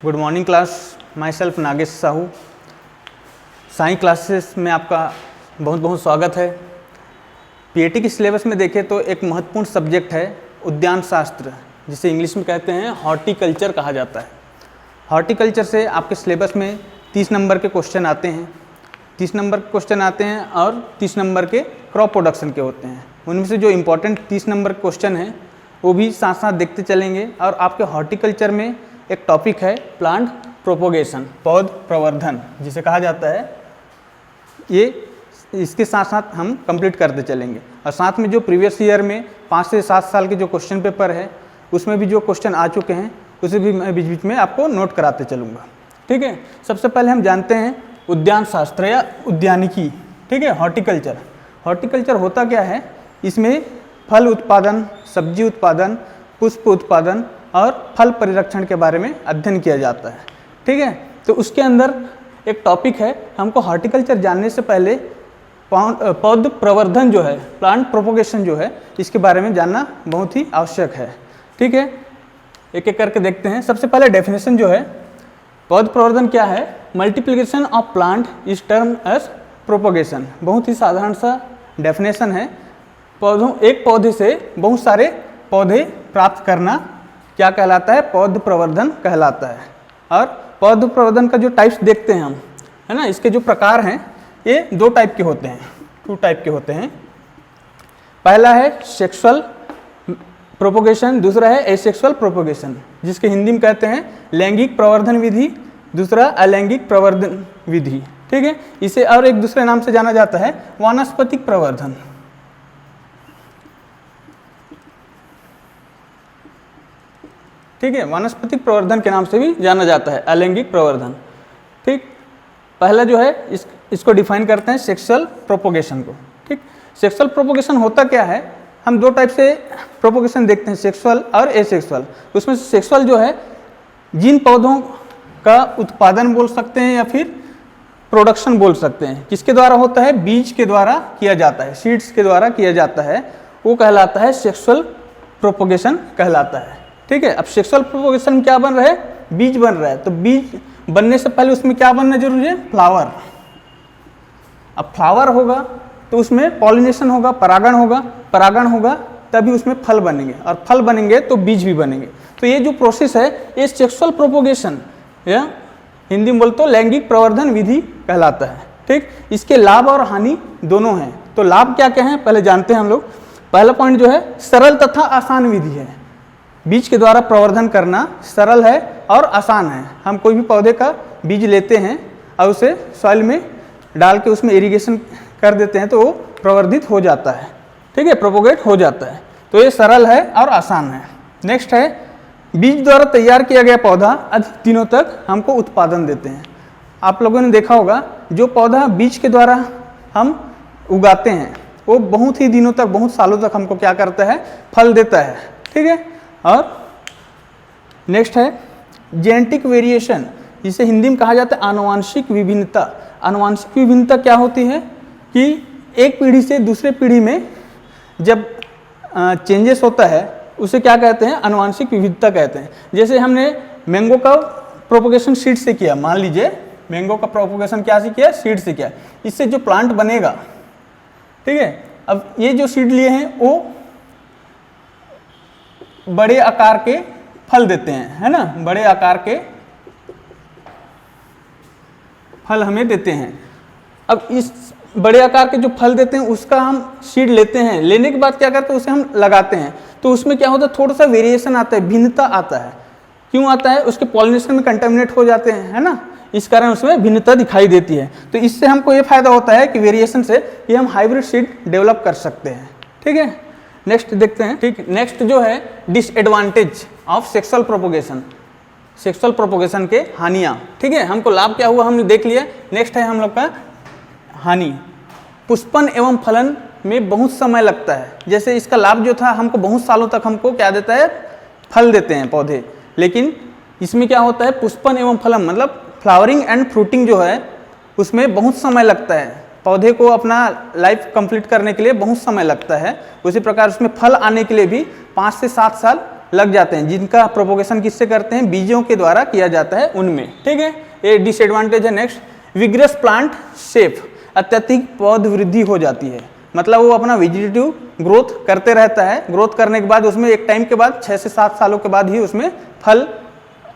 Good morning class, my self Nagesh Sahu. Sai classes में आपका बहुत बहुत स्वागत है। पीएटी की सिलेबस में देखें तो एक महत्वपूर्ण सब्जेक्ट है उद्यान शास्त्र, जिसे इंग्लिश में कहते हैं हॉर्टिकल्चर कहा जाता है। हॉर्टिकल्चर से आपके सिलेबस में 30 नंबर के क्वेश्चन आते हैं, 30 नंबर के क्वेश्चन आते हैं और 30 नंबर के क्रॉप प्रोडक्शन के होते हैं। उनमें से जो इम्पोर्टेंट 30 नंबर के क्वेश्चन हैं वो भी साथ साथ देखते चलेंगे। और आपके हॉर्टिकल्चर में एक टॉपिक है प्लांट प्रोपोगेशन, पौध प्रवर्धन जिसे कहा जाता है। ये इसके साथ साथ हम कंप्लीट करते चलेंगे। और साथ में जो प्रीवियस ईयर में 5 से 7 साल के जो क्वेश्चन पेपर है उसमें भी जो क्वेश्चन आ चुके हैं उसे भी मैं बीच बीच में आपको नोट कराते चलूँगा। ठीक है, सबसे पहले हम जानते हैं उद्यान शास्त्र या उद्यानिकी। ठीक है, हॉर्टिकल्चर। हॉर्टिकल्चर होता क्या है? इसमें फल उत्पादन, सब्जी उत्पादन, पुष्प उत्पादन और फल परिरक्षण के बारे में अध्ययन किया जाता है। ठीक है, तो उसके अंदर एक टॉपिक है, हमको हॉर्टिकल्चर जानने से पहले पौध प्रवर्धन जो है, प्लांट प्रोपोगेशन जो है, इसके बारे में जानना बहुत ही आवश्यक है। ठीक है, एक एक करके देखते हैं। सबसे पहले डेफिनेशन जो है, पौध प्रवर्धन क्या है? Multiplication of plant is term as propagation. बहुत ही साधारण सा डेफिनेशन है। एक पौधे से बहुत सारे पौधे प्राप्त करना क्या कहलाता है? पौध प्रवर्धन कहलाता है। और पौध प्रवर्धन का जो टाइप्स देखते हैं हम, है ना, इसके जो प्रकार हैं ये 2 टाइप के होते हैं, 2 टाइप के होते हैं। पहला है सेक्सुअल प्रोपोगेशन, दूसरा है एसेक्सुअल प्रोपोगेशन, जिसके हिंदी में कहते हैं लैंगिक प्रवर्धन विधि, दूसरा अलैंगिक प्रवर्धन विधि। ठीक है, इसे और एक दूसरे नाम से जाना जाता है वानस्पतिक प्रवर्धन। ठीक है, वानस्पतिक प्रवर्धन के नाम से भी जाना जाता है, अलैंगिक प्रवर्धन। ठीक, पहला जो है इसको डिफाइन करते हैं सेक्सुअल प्रोपोगेशन को। ठीक, सेक्सुअल प्रोपोगेशन होता क्या है? हम 2 टाइप से प्रोपोगेशन देखते हैं, सेक्सुअल और एसेक्सुअल। उसमें से सेक्सुअल जो है जिन पौधों का उत्पादन बोल सकते हैं या फिर प्रोडक्शन बोल सकते हैं, किसके द्वारा होता है? बीज के द्वारा किया जाता है, सीड्स के द्वारा किया जाता है, वो कहलाता है सेक्सुअल प्रोपोगेशन कहलाता है। ठीक है, अब सेक्सुअल प्रोपोगेशन में क्या बन रहा है? बीज बन रहा है। तो बीज बनने से पहले उसमें क्या बनना जरूरी है? फ्लावर। अब फ्लावर होगा तो उसमें पॉलिनेशन होगा, परागण होगा, परागण होगा तभी उसमें फल बनेंगे, और फल बनेंगे तो बीज भी बनेंगे। तो ये जो प्रोसेस है ये सेक्सुअल प्रोपोगेशन या हिंदी में बोल तो लैंगिक प्रवर्धन विधि कहलाता है। ठीक, इसके लाभ और हानि दोनों हैं। तो लाभ क्या क्या हैं पहले जानते हैं हम लोग। पहला पॉइंट जो है सरल तथा आसान विधि है। बीज के द्वारा प्रवर्धन करना सरल है और आसान है। हम कोई भी पौधे का बीज लेते हैं और उसे सॉइल में डाल के उसमें इरिगेशन कर देते हैं तो वो प्रवर्धित हो जाता है। ठीक है, प्रोपोगेट हो जाता है। तो ये सरल है और आसान है। नेक्स्ट है बीज द्वारा तैयार किया गया पौधा अधिक दिनों तक हमको उत्पादन देते हैं। आप लोगों ने देखा होगा जो पौधा बीज के द्वारा हम उगाते हैं वो बहुत ही दिनों तक, बहुत सालों तक हमको क्या करता है? फल देता है। ठीक है, और नेक्स्ट है जेनेटिक वेरिएशन, जिसे हिंदी में कहा जाता है आनुवांशिक विभिन्नता। आनुवांशिक विभिन्नता क्या होती है कि एक पीढ़ी से दूसरे पीढ़ी में जब चेंजेस होता है उसे क्या कहते हैं? आनुवांशिक विविधता कहते हैं। जैसे हमने मैंगो का प्रोपोगेशन सीड से किया, मान लीजिए मैंगो का प्रोपोगेशन क्या से किया? सीड से किया। इससे जो प्लांट बनेगा, ठीक है, अब ये जो सीड लिए हैं वो बड़े आकार के फल देते हैं, है ना, बड़े आकार के फल हमें देते हैं। अब इस बड़े आकार के जो फल देते हैं उसका हम सीड लेते हैं, लेने के बाद क्या करते हैं? उसे हम लगाते हैं। तो उसमें क्या होता है? थोड़ा सा वेरिएशन आता है, भिन्नता आता है। क्यों आता है? उसके पॉलिनेशन में कंटामिनेट हो जाते हैं, है ना, इस कारण उसमें भिन्नता दिखाई देती है। तो इससे हमको ये फायदा होता है कि वेरिएशन से ये हम हाइब्रिड सीड डेवलप कर सकते हैं। ठीक है, नेक्स्ट देखते हैं। ठीक, नेक्स्ट जो है disadvantage of sexual propagation, sexual propagation के हानियाँ। ठीक है, हमको लाभ क्या हुआ हमने देख लिया। नेक्स्ट है हम लोग का हानि। पुष्पन एवं फलन में बहुत समय लगता है। जैसे इसका लाभ जो था, हमको बहुत सालों तक हमको क्या देता है? फल देते हैं पौधे। लेकिन इसमें क्या होता है? पुष्पन एवं फलन मतलब फ्लावरिंग एंड फ्रूटिंग जो है उसमें बहुत समय लगता है। पौधे को अपना लाइफ कंप्लीट करने के लिए बहुत समय लगता है। उसी प्रकार उसमें फल आने के लिए भी 5 से 7 साल लग जाते हैं, जिनका प्रोपोगेशन किससे करते हैं, बीजों के द्वारा किया जाता है उनमें। ठीक है, ये डिसएडवांटेज है। नेक्स्ट विग्रस प्लांट सेफ, अत्यधिक पौध वृद्धि हो जाती है, मतलब वो अपना वेजिटेटिव ग्रोथ करते रहता है, ग्रोथ करने के बाद उसमें एक टाइम के बाद 6 से 7 सालों के बाद ही उसमें फल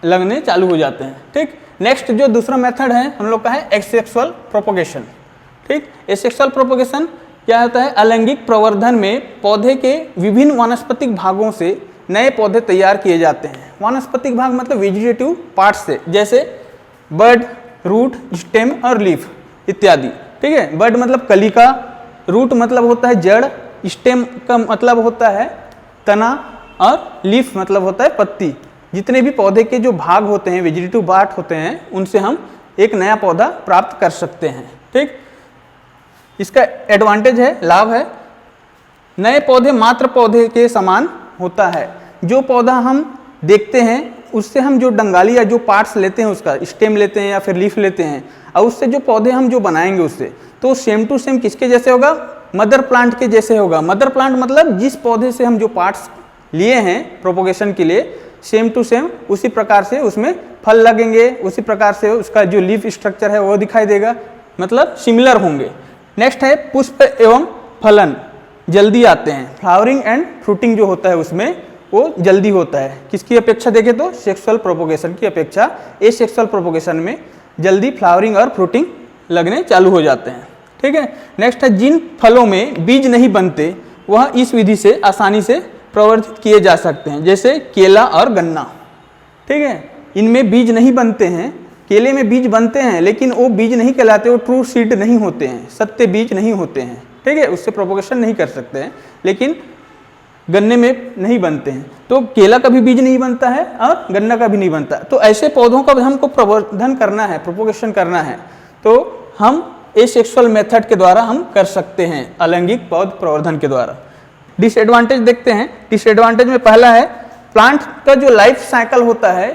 लगने चालू हो जाते हैं। ठीक, नेक्स्ट जो दूसरा मेथड है हम लोग का है एसेक्सुअल प्रोपोगेशन। ठीक, एसेक्सुअल प्रोपोगेशन क्या होता है, अलैंगिक प्रवर्धन में पौधे के विभिन्न वानस्पतिक भागों से नए पौधे तैयार किए जाते हैं। वानस्पतिक भाग मतलब वेजिटेटिव पार्ट्स से, जैसे बड, रूट, स्टेम और लीफ इत्यादि। ठीक है, बड मतलब कलिका, रूट मतलब होता है जड़, स्टेम का मतलब होता है तना और लीफ मतलब होता है पत्ती। जितने भी पौधे के जो भाग होते हैं, वेजिटेटिव पार्ट होते हैं, उनसे हम एक नया पौधा प्राप्त कर सकते हैं। ठीक, इसका एडवांटेज है, लाभ है, नए पौधे मात्र पौधे के समान होता है। जो पौधा हम देखते हैं उससे हम जो डंगाली या जो पार्ट्स लेते हैं, उसका स्टेम लेते हैं या फिर लीफ लेते हैं, और उससे जो पौधे हम जो बनाएंगे उससे, तो सेम टू सेम किसके जैसे होगा, मदर प्लांट के जैसे होगा। मदर प्लांट मतलब जिस पौधे से हम जो पार्ट्स लिए हैं प्रोपोगेशन के लिए, सेम टू सेम उसी प्रकार से उसमें फल लगेंगे, उसी प्रकार से उसका जो लीफ स्ट्रक्चर है वो दिखाई देगा, मतलब सिमिलर होंगे। नेक्स्ट है पुष्प एवं फलन जल्दी आते हैं, फ्लावरिंग एंड फ्रूटिंग जो होता है उसमें वो जल्दी होता है। किसकी अपेक्षा देखें तो सेक्सुअल प्रोपोगेशन की अपेक्षा एसेक्सुअल प्रोपोगेशन में जल्दी फ्लावरिंग और फ्रूटिंग लगने चालू हो जाते हैं। ठीक है, नेक्स्ट है जिन फलों में बीज नहीं बनते वह इस विधि से आसानी से प्रवर्धित किए जा सकते हैं, जैसे केला और गन्ना। ठीक है, इनमें बीज नहीं बनते हैं, केले में बीज बनते हैं लेकिन वो बीज नहीं कहलाते, वो ट्रू सीड नहीं होते हैं, सत्य बीज नहीं होते हैं। ठीक है, उससे प्रोपोगेशन नहीं कर सकते हैं, लेकिन गन्ने में नहीं बनते हैं। तो केला का भी बीज नहीं बनता है और गन्ना का भी नहीं बनता। तो ऐसे पौधों का भी हमको प्रवर्धन करना है, प्रोपोगेशन करना है, तो हम एसेक्सुअल मेथड के द्वारा हम कर सकते हैं, अलैंगिक पौध प्रवर्धन के द्वारा। डिसएडवांटेज देखते हैं। डिसएडवांटेज में पहला है प्लांट का जो लाइफ साइकिल होता है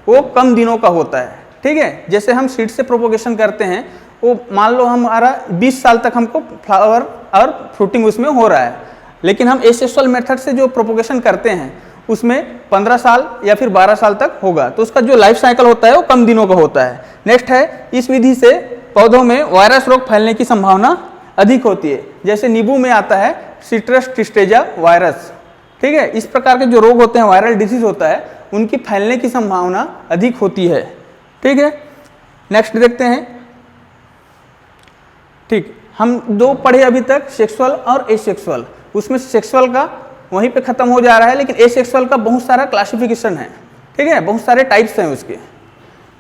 वो कम दिनों का होता है। ठीक है, जैसे हम सीड से प्रोपोगेशन करते हैं, वो मान लो हमारा 20 साल तक हमको फ्लावर और फ्रूटिंग उसमें हो रहा है, लेकिन हम एसेक्सुअल मेथड से जो प्रोपोगेशन करते हैं उसमें 15 साल या फिर 12 साल तक होगा, तो उसका जो लाइफ साइकिल होता है वो कम दिनों का होता है। नेक्स्ट है इस विधि से पौधों में वायरस रोग फैलने की संभावना अधिक होती है, जैसे नींबू में आता है सिट्रस ट्रिस्टेजा वायरस। ठीक है, इस प्रकार के जो रोग होते हैं, वायरल डिसीज होता है, उनकी फैलने की संभावना अधिक होती है। ठीक है, नेक्स्ट देखते हैं। ठीक, हम दो पढ़े अभी तक, सेक्सुअल और एसेक्सुअल। उसमें सेक्सुअल का वहीं पे खत्म हो जा रहा है, लेकिन एसेक्सुअल का बहुत सारा क्लासिफिकेशन है। ठीक है, बहुत सारे टाइप्स हैं उसके।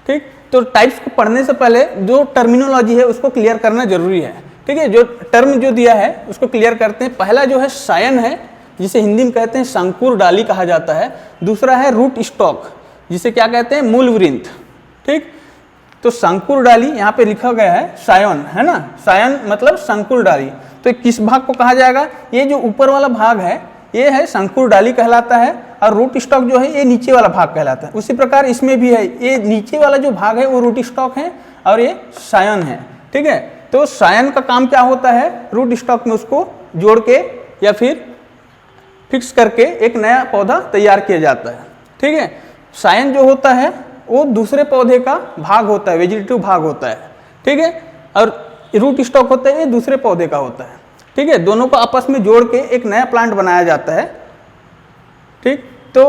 ठीक, तो टाइप्स को पढ़ने से पहले जो टर्मिनोलॉजी है उसको क्लियर करना जरूरी है। ठीक है, जो टर्म जो दिया है उसको क्लियर करते हैं। पहला जो है सायन है, जिसे हिंदी में कहते हैं शंकुर डाली कहा जाता है। दूसरा है रूट स्टॉक, जिसे क्या कहते हैं, मूल वृंत। ठीक, तो शंकुर डाली यहाँ पे लिखा गया है सायन, है ना, सायन मतलब शंकुर डाली। तो किस भाग को कहा जाएगा, ये जो ऊपर वाला भाग है ये है शंकुर डाली कहलाता है, और रूट स्टॉक जो है ये नीचे वाला भाग कहलाता है। उसी प्रकार इसमें भी है, ये नीचे वाला जो भाग है वो रूट स्टॉक है और ये सायन है। ठीक है, तो सायन का काम क्या होता है, रूट स्टॉक में उसको जोड़ के या फिर फिक्स करके एक नया पौधा तैयार किया जाता है। ठीक है, सायन जो होता है वो दूसरे पौधे का भाग होता है, वेजिटेटिव भाग होता है। ठीक है, और रूट स्टॉक होता है ये दूसरे पौधे का होता है। ठीक है, दोनों को आपस में जोड़ के एक नया प्लांट बनाया जाता है। ठीक, तो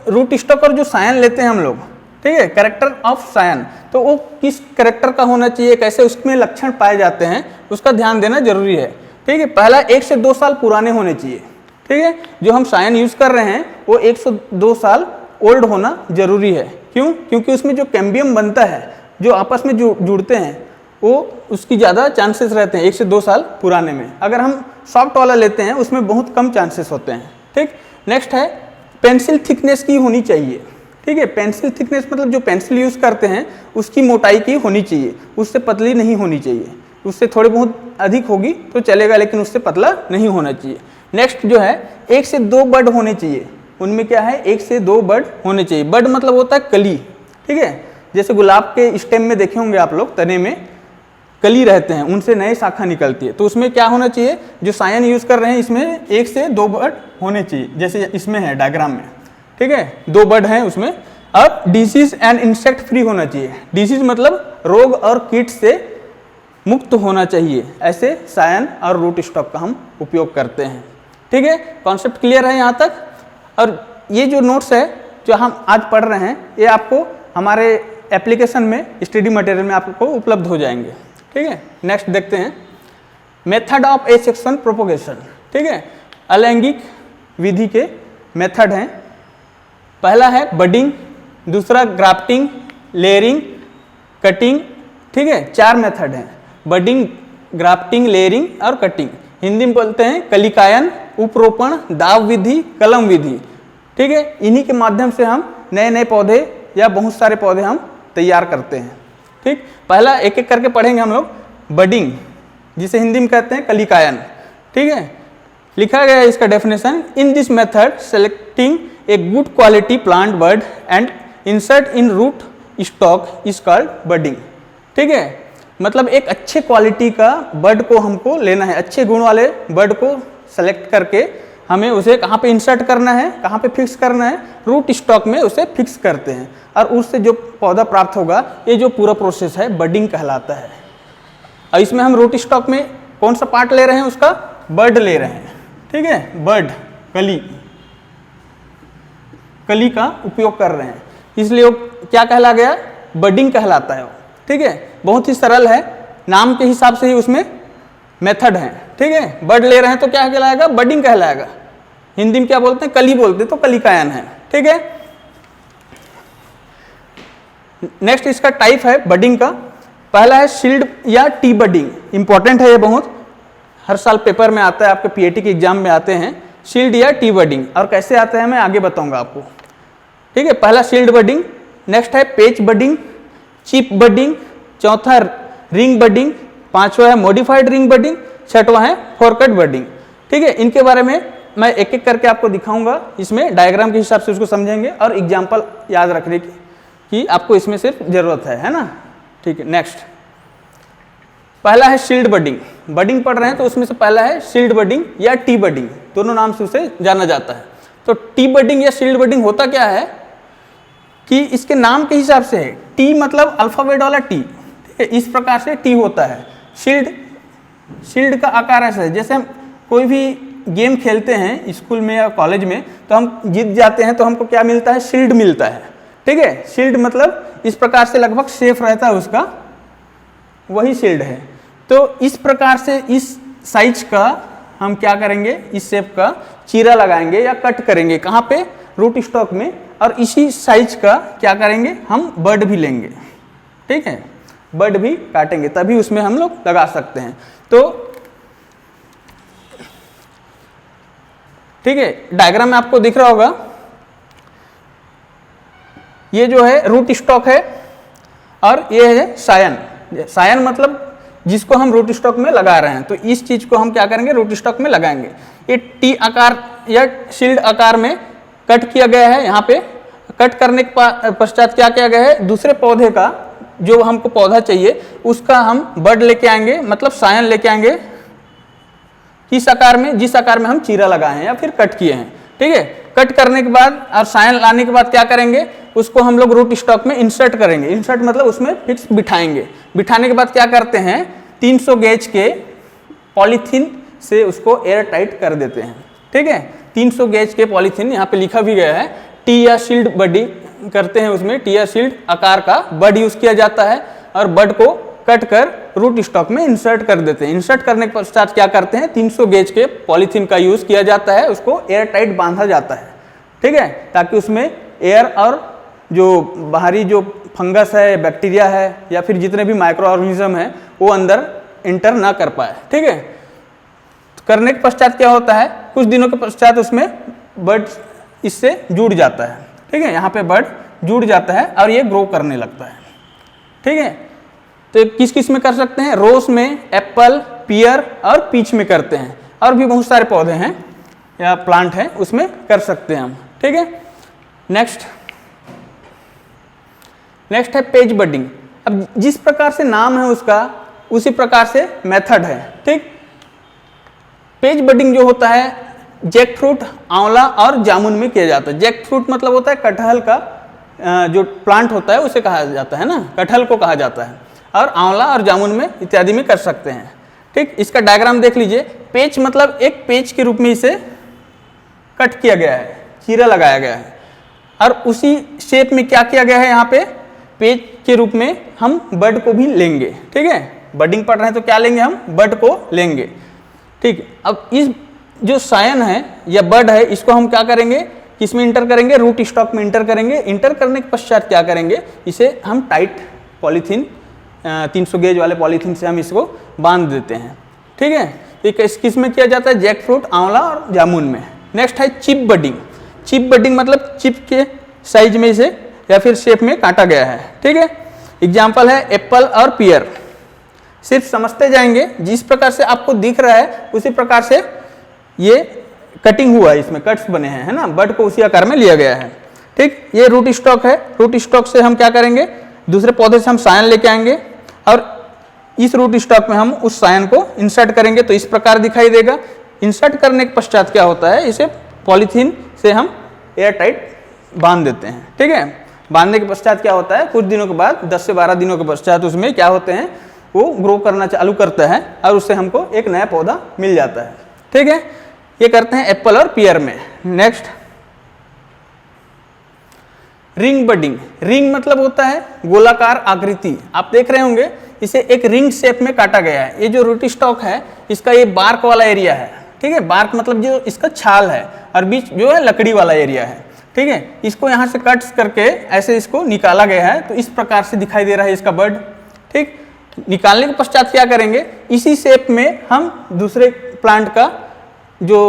रूट स्टॉक और जो सायन लेते हैं हम लोग, ठीक है, कैरेक्टर ऑफ सायन, तो वो किस कैरेक्टर का होना चाहिए, कैसे उसमें लक्षण पाए जाते हैं, उसका ध्यान देना जरूरी है। ठीक है, पहला 1 से 2 साल पुराने होने चाहिए। ठीक है, जो हम सायन यूज कर रहे हैं वो 1 से 2 साल ओल्ड होना जरूरी है। क्यों? क्योंकि उसमें जो कैम्बियम बनता है, जो आपस में जुड़ते हैं, वो उसकी ज़्यादा चांसेस रहते हैं 1 से 2 साल पुराने में। अगर हम सॉफ्ट वाला लेते हैं उसमें बहुत कम चांसेस होते हैं। ठीक, नेक्स्ट है पेंसिल थिकनेस की होनी चाहिए। ठीक है, पेंसिल थिकनेस मतलब जो पेंसिल यूज़ करते हैं उसकी मोटाई की होनी चाहिए, उससे पतली नहीं होनी चाहिए। उससे थोड़ी बहुत अधिक होगी तो चलेगा, लेकिन उससे पतला नहीं होना चाहिए। नेक्स्ट जो है 1 से 2 बड होने चाहिए। उनमें क्या है, 1 से 2 बड होने चाहिए। बड मतलब होता है कली। ठीक है, जैसे गुलाब के स्टेम में देखे होंगे आप लोग, तने में कली रहते हैं, उनसे नए शाखा निकलती है। तो उसमें क्या होना चाहिए, जो सायन यूज कर रहे हैं इसमें 1 से 2 बड होने चाहिए, जैसे इसमें है डायग्राम में। ठीक है, 2 बड हैं उसमें। अब डिसीज एंड इंसेक्ट फ्री होना चाहिए। डिसीज मतलब रोग और कीट से मुक्त होना चाहिए, ऐसे सायन और रूट स्टॉक का हम उपयोग करते हैं। ठीक है, कॉन्सेप्ट क्लियर है यहाँ तक। और ये जो नोट्स है जो हम आज पढ़ रहे हैं ये आपको हमारे एप्लीकेशन में स्टडी मटेरियल में आपको उपलब्ध हो जाएंगे। ठीक है, नेक्स्ट देखते हैं मेथड ऑफ एसेक्सुअल प्रोपोगेशन। ठीक है, अलैंगिक विधि के मेथड हैं। पहला है बडिंग, दूसरा ग्राफ्टिंग, लेयरिंग, कटिंग। ठीक है, 4 मेथड हैं, बडिंग, ग्राफ्टिंग, लेयरिंग और कटिंग। हिंदी में बोलते हैं कलिकायन, उपरोपण, दाव विधि, कलम विधि। ठीक है, इन्हीं के माध्यम से हम नए नए पौधे या बहुत सारे पौधे हम तैयार करते हैं। ठीक, पहला एक एक करके पढ़ेंगे हम लोग। बडिंग, जिसे हिंदी में कहते हैं कलिकायन। ठीक है, लिखा गया है इसका definition, in this method selecting a good quality plant bud and insert in root stock is called budding. ठीक है, मतलब एक अच्छे क्वालिटी का बर्ड को हमको लेना है, अच्छे गुण वाले बर्ड को सेलेक्ट करके हमें उसे कहाँ पे इंसर्ट करना है, कहाँ पे फिक्स करना है, रूट स्टॉक में उसे फिक्स करते हैं और उससे जो पौधा प्राप्त होगा, ये जो पूरा प्रोसेस है बडिंग कहलाता है। और इसमें हम रूट स्टॉक में कौन सा पार्ट ले रहे हैं, उसका बर्ड ले रहे हैं। ठीक है, बर्ड, कली का उपयोग कर रहे हैं, इसलिए वो क्या कहला गया, बडिंग कहलाता है वो। ठीक है, बहुत ही सरल है, नाम के हिसाब से ही उसमें मेथड है। ठीक है, बर्ड ले रहे हैं तो क्या कहलाएगा, बडिंग कहलाएगा। हिंदी में क्या बोलते हैं, कली बोलते हैं, तो कलिकायन है। ठीक है, नेक्स्ट इसका टाइप है बडिंग का। पहला है शील्ड या टी बडिंग, इंपॉर्टेंट है ये बहुत, हर साल पेपर में आता है, आपके पीएटी के एग्जाम में आते हैं शील्ड या टी बडिंग। और कैसे आता है मैं आगे बताऊंगा आपको। ठीक है, पहला शील्ड बडिंग, नेक्स्ट है पेच बडिंग, चिप बडिंग, चौथा रिंग बडिंग, पांचवा है मॉडिफाइड रिंग बडिंग, छठवा है फोरकट बडिंग। ठीक है, इनके बारे में मैं एक एक करके आपको दिखाऊंगा, इसमें डायग्राम के हिसाब से उसको समझेंगे और एग्जाम्पल याद रखने की कि आपको इसमें सिर्फ जरूरत है ना। ठीक है, नेक्स्ट पहला है शील्ड बडिंग। बडिंग पढ़ रहे हैं तो उसमें से पहला है शील्ड बडिंग या टी बडिंग, दोनों नाम से उसे जाना जाता है। तो टी बडिंग या शील्ड बडिंग होता क्या है कि इसके नाम के हिसाब से है, टी मतलब अल्फाबेट वाला टी। ठीक है, इस प्रकार से टी होता है। शील्ड का आकार ऐसा है, जैसे हम कोई भी गेम खेलते हैं स्कूल में या कॉलेज में, तो हम जीत जाते हैं तो हमको क्या मिलता है, शील्ड मिलता है। ठीक है, शील्ड मतलब इस प्रकार से लगभग सेफ रहता है उसका, वही शील्ड है। तो इस प्रकार से इस साइज का हम क्या करेंगे, इस शेप का चीरा लगाएंगे या कट करेंगे, कहाँ पे, रूट स्टॉक में। और इसी साइज का क्या करेंगे, हम बर्ड भी लेंगे। ठीक है, बर्ड भी काटेंगे, तभी उसमें हम लोग लगा सकते हैं। तो ठीक है, डायग्राम में आपको दिख रहा होगा, ये जो है रूट स्टॉक है और ये है सायन। सायन मतलब जिसको हम रूट स्टॉक में लगा रहे हैं, तो इस चीज को हम क्या करेंगे, रूट स्टॉक में लगाएंगे। ये टी आकार या शील्ड आकार में कट किया गया है। यहाँ पे कट करने के पश्चात क्या किया गया है, दूसरे पौधे का जो हमको पौधा चाहिए उसका हम बर्ड लेके आएंगे, मतलब सायन लेके आएंगे, इस आकार में, जिस आकार में हम चीरा लगाए हैं या फिर कट किए हैं। ठीक है, कट करने के बाद और सायन लाने के बाद क्या करेंगे, उसको हम लोग रूट स्टॉक में इंसर्ट करेंगे। इंसर्ट मतलब उसमें फिक्स बिठाएंगे। बिठाने के बाद क्या करते हैं, 300 गेज के पॉलीथीन से उसको एयर टाइट कर देते हैं। ठीक है, 300 गेज के पॉलीथीन, यहाँ पे लिखा भी गया है, टी या शील्ड बडी करते हैं, उसमें टी या शील्ड आकार का बड यूज किया जाता है और बड को कट कर रूट स्टॉक में इंसर्ट कर देते हैं। इंसर्ट करने के पश्चात क्या करते हैं, 300 गेज के पॉलीथीन का यूज किया जाता है, उसको एयर टाइट बांधा जाता है। ठीक है, ताकि उसमें एयर और जो बाहरी जो फंगस है, बैक्टीरिया है या फिर जितने भी माइक्रो ऑर्गेनिज्म है वो अंदर इंटर ना कर पाए। ठीक है, करने के पश्चात क्या होता है, कुछ दिनों के पश्चात उसमें बर्ड इससे जुड़ जाता है। ठीक है, यहाँ पे बर्ड जुड़ जाता है और ये ग्रो करने लगता है। ठीक है, तो किस किस में कर सकते हैं, रोज में, एप्पल, पियर और पीच में करते हैं, और भी बहुत सारे पौधे हैं या प्लांट हैं उसमें कर सकते हैं हम। ठीक है, नेक्स्ट है पेज बडिंग। अब जिस प्रकार से नाम है उसका उसी प्रकार से मेथड है। ठीक, पेज बडिंग जो होता है जैक फ्रूट, आंवला और जामुन में किया जाता है। जैक फ्रूट मतलब होता है कटहल का जो प्लांट होता है उसे कहा जाता है ना, कटहल को कहा जाता है। और आंवला और जामुन में इत्यादि में कर सकते हैं। ठीक, इसका डायग्राम देख लीजिए। पेच मतलब एक पेच के रूप में इसे कट किया गया है, चीरा लगाया गया है। और उसी शेप में क्या किया गया है, यहाँ पे पेज के रूप में हम बड को भी लेंगे। ठीक है, बडिंग पढ़ रहे हैं तो क्या लेंगे, हम बड को लेंगे। ठीक, अब इस जो सायन है या बड है, इसको हम क्या करेंगे, किसमें इंटर करेंगे, रूट स्टॉक में इंटर करेंगे। इंटर करने के पश्चात क्या करेंगे, इसे हम टाइट पॉलीथीन 300 गेज वाले पॉलीथीन से हम इसको बांध देते हैं। ठीक है, ये किस में किया जाता है, जैक फ्रूट, आंवला और जामुन में। नेक्स्ट है चिप बडिंग। चिप बडिंग मतलब चिप के साइज में इसे या फिर शेप में काटा गया है। ठीक है, एग्जाम्पल है एप्पल और पियर। सिर्फ समझते जाएंगे, जिस प्रकार से आपको दिख रहा है उसी प्रकार से ये कटिंग हुआ है, इसमें कट्स बने हैं, है ना, बड को उसी आकार में लिया गया है। ठीक, ये रूट स्टॉक है। रूट स्टॉक से हम क्या करेंगे, दूसरे पौधे से हम सायन लेके आएंगे और इस रूट स्टॉक में हम उस सायन को इंसर्ट करेंगे तो इस प्रकार दिखाई देगा। इंसर्ट करने के पश्चात क्या होता है, इसे पॉलीथीन से हम एयर टाइट बांध देते हैं। ठीक है, बांधने के पश्चात क्या होता है, कुछ दिनों के बाद 10 से 12 दिनों के पश्चात उसमें क्या होते हैं, वो ग्रो करना चालू करता है और उससे हमको एक नया पौधा मिल जाता है। ठीक है, ये करते हैं एप्पल और पियर में। Next ring budding. रिंग मतलब होता है गोलाकार आकृति। आप देख रहे होंगे इसे एक रिंग शेप में काटा गया है। ये जो रूट स्टॉक है इसका ये बार्क वाला एरिया है। ठीक है, बार्क मतलब जो इसका छाल है और बीच जो है लकड़ी वाला एरिया है। ठीक है, इसको यहाँ से कट करके ऐसे इसको निकाला गया है तो इस प्रकार से दिखाई दे रहा है इसका बड। ठीक, निकालने के पश्चात क्या करेंगे, इसी शेप में हम दूसरे प्लांट का जो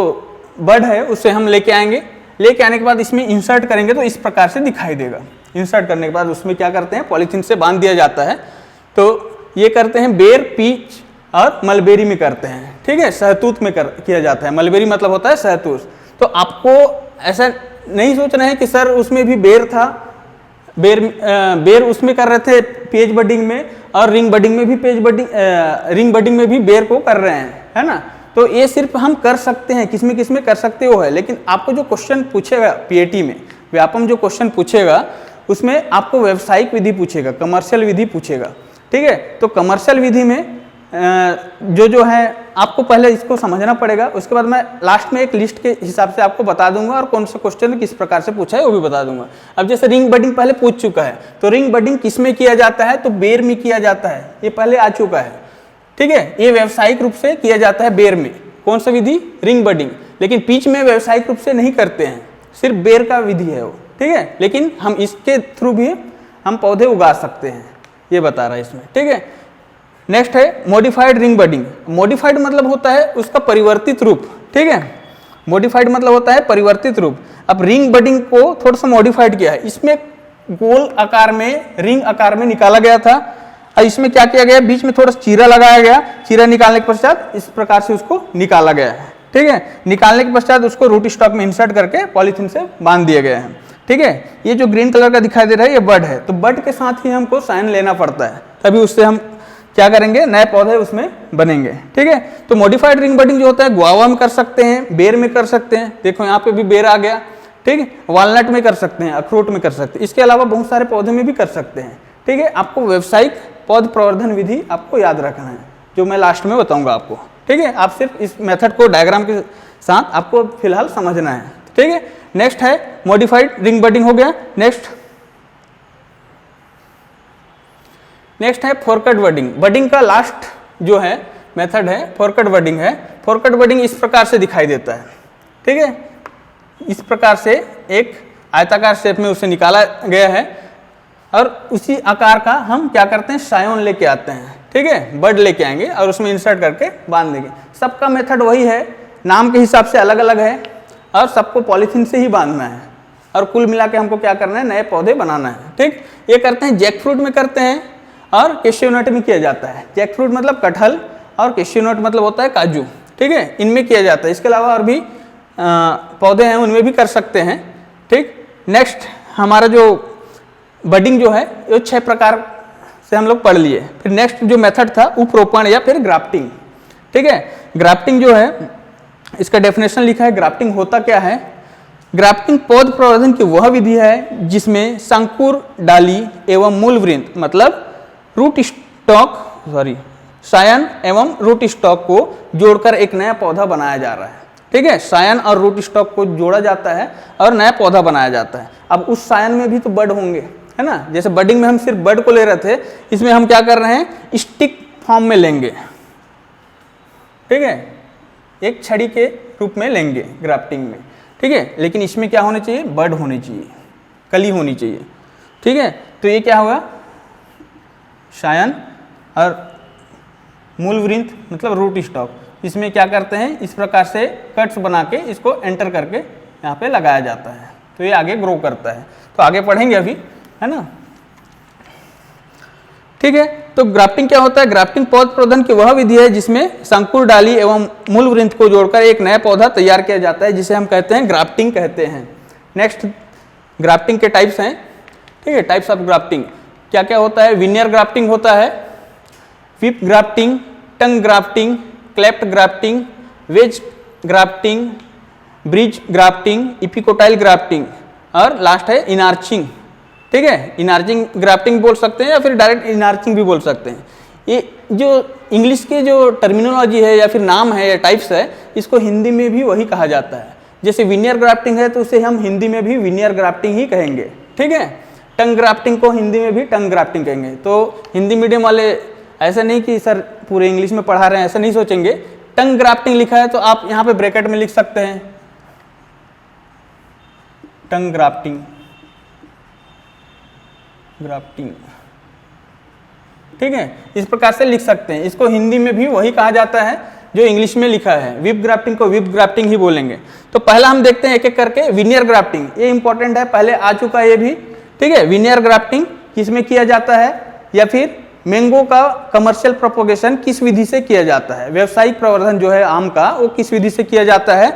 बड है उसे हम लेके आएंगे। लेके आने के बाद इसमें इंसर्ट करेंगे तो इस प्रकार से दिखाई देगा। इंसर्ट करने के बाद उसमें क्या करते हैं, पॉलीथीन से बांध दिया जाता है। तो ये करते हैं बेर, पीच और मलबेरी में करते हैं। ठीक है, सहतूत में किया जाता है। मलबेरी मतलब होता है सहतूत। तो आपको ऐसा नहीं सोचना है कि सर उसमें भी बेर था, बेर उसमें कर रहे थे पेज बडिंग में और रिंग बडिंग में भी रिंग बडिंग में भी बेर को कर रहे हैं, है ना। तो ये सिर्फ हम कर सकते हैं, किसमें किसमें कर सकते हो है। लेकिन आपको जो क्वेश्चन पूछेगा पीएटी में, व्यापम जो क्वेश्चन पूछेगा उसमें आपको व्यावसायिक विधि पूछेगा, कमर्शियल विधि पूछेगा। ठीक है, तो कमर्शियल विधि में जो है आपको पहले इसको समझना पड़ेगा। उसके बाद मैं लास्ट में एक लिस्ट के हिसाब से आपको बता दूंगा और कौन सा क्वेश्चन किस प्रकार से पूछा है वो भी बता दूंगा। अब जैसे रिंग बडिंग पहले पूछ चुका है, तो रिंग बडिंग किस में किया जाता है, तो बेर में किया जाता है, ये पहले आ चुका है। ठीक है, ये व्यावसायिक रूप से किया जाता है बेर में। कौन सा विधि, रिंग बडिंग। लेकिन पीच में व्यावसायिक रूप से नहीं करते हैं, सिर्फ बेर का विधि है वो। ठीक है, लेकिन हम इसके थ्रू भी हम पौधे उगा सकते हैं, ये बता रहा है इसमें। ठीक है, नेक्स्ट है मॉडिफाइड रिंग बडिंग। मॉडिफाइड मतलब होता है उसका परिवर्तित रूप। ठीक है, मॉडिफाइड मतलब होता है परिवर्तित रूप। अब रिंग बडिंग को थोड़ा सा मॉडिफाइड किया है, इसमें गोल आकार में, रिंग आकार में निकाला गया था और इसमें क्या किया गया, बीच में थोड़ा सा चीरा लगाया गया। चीरा निकालने के पश्चात इस प्रकार से उसको निकाला गया है। ठीक है, निकालने के पश्चात उसको रूट स्टॉक में इंसर्ट करके पॉलीथीन से बांध दिया गया है। ठीक है, ये जो ग्रीन कलर का दिखाई दे रहा है ये बड है। तो बड के साथ ही हमको साइन लेना पड़ता है, तभी उससे हम क्या करेंगे, नए पौधे उसमें बनेंगे। ठीक है, तो मॉडिफाइड रिंग बडिंग जो होता है गुआवा में कर सकते हैं, बेर में कर सकते हैं। देखो यहाँ पे भी बेर आ गया। ठीक है, वॉलनट में कर सकते हैं, अखरोट में कर सकते हैं। इसके अलावा बहुत सारे पौधे में भी कर सकते हैं। ठीक है, आपको व्यावसायिक पौध प्रवर्धन विधि आपको याद रखना है, जो मैं लास्ट में बताऊंगा आपको। ठीक है, आप सिर्फ इस मेथड को डायग्राम के साथ आपको फिलहाल समझना है। ठीक है, नेक्स्ट है मॉडिफाइड रिंग बडिंग हो गया। नेक्स्ट है फोरकट बडिंग। बडिंग का लास्ट जो है मेथड है फोरकट बडिंग है। फोरकट बडिंग इस प्रकार से दिखाई देता है। ठीक है, इस प्रकार से एक आयताकार शेप में उसे निकाला गया है और उसी आकार का हम क्या करते हैं, सायोन लेके आते हैं। ठीक है, बड लेके आएंगे और उसमें इंसर्ट करके बांध देंगे। सबका मेथड वही है, नाम के हिसाब से अलग अलग है और सबको पॉलीथीन से ही बांधना है और कुल मिला के हमको क्या करना है, नए पौधे बनाना है। ठीक, ये करते हैं जैक फ्रूट में करते हैं और कैश्यू नट में किया जाता है। जैक फ्रूट मतलब कटहल और कैश्यू नट मतलब होता है काजू। ठीक है, इनमें किया जाता है। इसके अलावा और भी पौधे हैं उनमें भी कर सकते हैं। ठीक, नेक्स्ट हमारा जो बडिंग जो है ये 6 प्रकार से हम लोग पढ़ लिए। फिर नेक्स्ट जो मेथड था उपरोपण या फिर ग्राफ्टिंग। ठीक है, ग्राफ्टिंग जो है इसका डेफिनेशन लिखा है। ग्राफ्टिंग होता क्या है? ग्राफ्टिंग पौध प्रवर्धन की वह विधि है जिसमें संकुर, डाली एवं मूल वृंत मतलब रूट स्टॉक सायन एवं रूट स्टॉक को जोड़कर एक नया पौधा बनाया जा रहा है। ठीक है, सायन और रूट स्टॉक को जोड़ा जाता है और नया पौधा बनाया जाता है। अब उस सायन में भी तो बड होंगे, है ना। जैसे बडिंग में हम सिर्फ बड को ले रहे थे, इसमें हम क्या कर रहे हैं, स्टिक फॉर्म में लेंगे। ठीक है, एक छड़ी के रूप में लेंगे ग्राफ्टिंग में। ठीक है, लेकिन इसमें क्या होना चाहिए, बड होनी चाहिए, कली होनी चाहिए। ठीक है, तो ये क्या होगा, सायन और मूल वृंत मतलब रूट स्टॉक। इसमें क्या करते हैं, इस प्रकार से कट्स बना के इसको एंटर करके यहाँ पे लगाया जाता है, तो ये आगे ग्रो करता है। तो आगे पढ़ेंगे अभी, है ना। ठीक है, तो ग्राफ्टिंग क्या होता है? ग्राफ्टिंग पौध प्रवर्धन की वह विधि है जिसमें संकुर, डाली एवं मूल वृंत को जोड़कर एक नया पौधा तैयार किया जाता है, जिसे हम कहते हैं ग्राफ्टिंग कहते हैं। नेक्स्ट, ग्राफ्टिंग के टाइप्स हैं। ठीक है, टाइप्स ऑफ ग्राफ्टिंग क्या क्या होता है? विनियर ग्राफ्टिंग होता है, whip grafting, tongue grafting, cleft grafting, wedge grafting, bridge grafting, epicotyl grafting और लास्ट है इनार्चिंग। ठीक है, इनार्चिंग ग्राफ्टिंग बोल सकते हैं या फिर डायरेक्ट इनार्चिंग भी बोल सकते हैं। ये जो इंग्लिश के जो टर्मिनोलॉजी है या फिर नाम है या टाइप्स है, इसको हिंदी में भी वही कहा जाता है। जैसे विनियर ग्राफ्टिंग है तो उसे हम हिंदी में भी विनियर ग्राफ्टिंग ही कहेंगे। ठीक है, टंग ग्राफ्टिंग को हिंदी में भी टंग ग्राफ्टिंग कहेंगे। तो हिंदी मीडियम वाले ऐसा नहीं कि सर पूरे इंग्लिश में पढ़ा रहे हैं, ऐसा नहीं सोचेंगे। टंग ग्राफ्टिंग लिखा है तो आप यहाँ पे ब्रैकेट में लिख सकते हैं टंग ग्राफ्टिंग, ग्राफ्टिंग। ठीक है, इस प्रकार से लिख सकते हैं। इसको हिंदी में भी वही कहा जाता है जो इंग्लिश में लिखा है। विप ग्राफ्टिंग को विप ग्राफ्टिंग ही बोलेंगे। तो पहला हम देखते हैं एक एक करके। विनियर ग्राफ्टिंग, ये इंपॉर्टेंट है, पहले आ चुका है ये भी। ठीक है, विनियर ग्राफ्टिंग किसमें किया जाता है, या फिर मैंगो का कमर्शियल प्रोपोगेशन किस विधि से किया जाता है, व्यावसायिक प्रवर्धन जो है आम का, वो किस विधि से किया जाता है,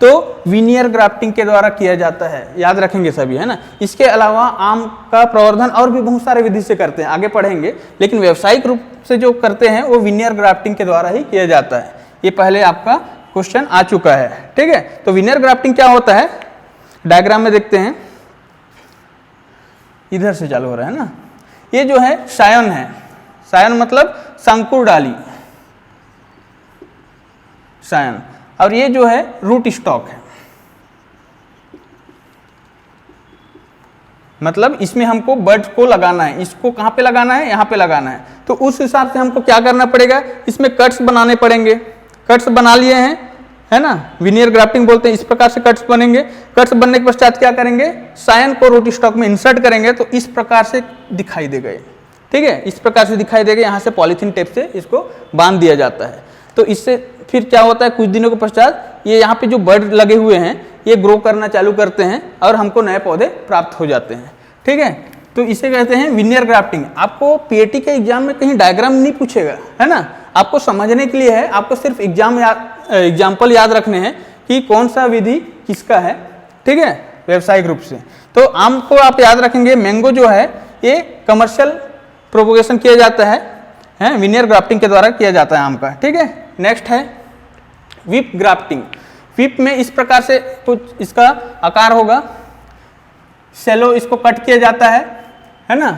तो विनियर ग्राफ्टिंग के द्वारा किया जाता है। याद रखेंगे सभी, है ना। इसके अलावा आम का प्रवर्धन और भी बहुत सारे विधि से करते हैं, आगे पढ़ेंगे, लेकिन व्यावसायिक रूप से जो करते हैं वो विनियर ग्राफ्टिंग के द्वारा ही किया जाता है। ये पहले आपका क्वेश्चन आ चुका है। ठीक है, तो विनियर ग्राफ्टिंग क्या होता है, डायग्राम में देखते हैं, इधर से चालू हो रहा है ना। ये जो है सायन है, सायन मतलब संकुर डाली, सायन। और ये जो है रूट स्टॉक है, मतलब इसमें हमको बड को लगाना है। इसको कहाँ पे लगाना है, यहाँ पे लगाना है। तो उस हिसाब से हमको क्या करना पड़ेगा, इसमें कट्स बनाने पड़ेंगे। कट्स बना लिए हैं, है ना, विनियर ग्राफ्टिंग बोलते हैं। इस प्रकार से कट्स बनेंगे। कट्स बनने के पश्चात क्या करेंगे, सायन को रूट स्टॉक में इंसर्ट करेंगे, तो इस प्रकार से दिखाई देगा। ठीक है, इस प्रकार से दिखाई देगा। यहाँ से पॉलीथीन टेप से इसको बांध दिया जाता है। तो इससे फिर क्या होता है, कुछ दिनों के पश्चात ये यहाँ पे जो बड लगे हुए हैं ये ग्रो करना चालू करते हैं और हमको नए पौधे प्राप्त हो जाते हैं। ठीक है, तो इसे कहते हैं विनियर ग्राफ्टिंग। आपको पीएटी के एग्जाम में कहीं डायग्राम नहीं पूछेगा, है ना। आपको समझने के लिए है, आपको सिर्फ एग्जाम्पल याद रखने हैं कि कौन सा विधि किसका है। ठीक है, व्यावसायिक रूप से। तो आम को आप याद रखेंगे, मैंगो जो है ये कमर्शियल प्रोपोगेशन किया जाता है, विनियर ग्राफ्टिंग के द्वारा किया जाता है आम का। ठीक है, नेक्स्ट है विप ग्राफ्टिंग। विप में इस प्रकार से कुछ इसका आकार होगा, सेलो इसको कट किया जाता है ना,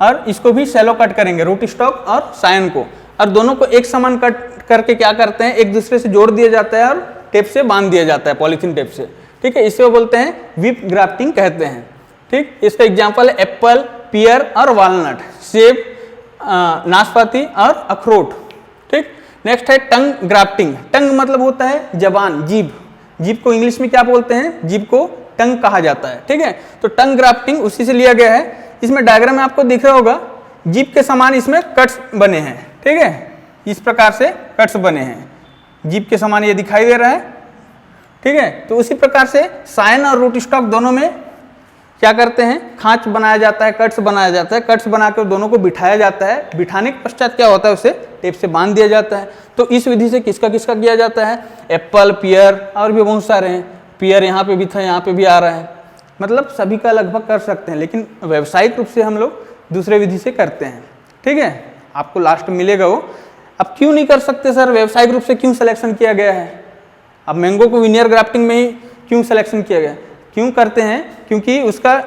और इसको भी सेलो कट करेंगे, रूट स्टॉक और सायन को, और दोनों को एक समान कट करके क्या करते हैं, एक दूसरे से जोड़ दिया जाता है और टेप से बांध दिया जाता है, पॉलीथीन टेप से। ठीक है, इसे वो बोलते हैं विप ग्राफ्टिंग कहते हैं। ठीक, इसका एग्जाम्पल है एप्पल, पियर और वालनट, सेब, नाशपाती और अखरोट। ठीक, नेक्स्ट है टंग ग्राफ्टिंग। टंग मतलब होता है जबान, जीभ। जीभ को इंग्लिश में क्या बोलते हैं, जीभ को टंग कहा जाता है। ठीक है, तो टंग ग्राफ्टिंग उसी से लिया गया है। इसमें डायग्राम में आपको दिख रहा होगा, जीभ के समान इसमें कट्स बने हैं। ठीक है, इस प्रकार से कट्स बने हैं, जीभ के समान ये दिखाई दे रहा है। ठीक है, तो उसी प्रकार से सायन और रूट स्टॉक दोनों में क्या करते हैं, खांच बनाया जाता है, कट्स बनाया जाता है। कट्स बनाकर दोनों को बिठाया जाता है। बिठाने के पश्चात क्या होता है, उसे टेप से बांध दिया जाता है। तो इस विधि से किसका किसका किया जाता है, एप्पल, पियर और भी बहुत सारे हैं। पियर यहाँ पे भी था, यहाँ पे भी आ रहा है, मतलब सभी का लगभग कर सकते हैं, लेकिन व्यावसायिक रूप से हम लोग दूसरे विधि से करते हैं। ठीक है, आपको लास्ट मिलेगा वो। अब क्यों नहीं कर सकते सर, व्यावसायिक रूप से क्यों सिलेक्शन किया गया है, अब मैंगो को विनियर ग्राफ्टिंग में ही क्यों सिलेक्शन किया गया, क्यों करते हैं, क्योंकि उसका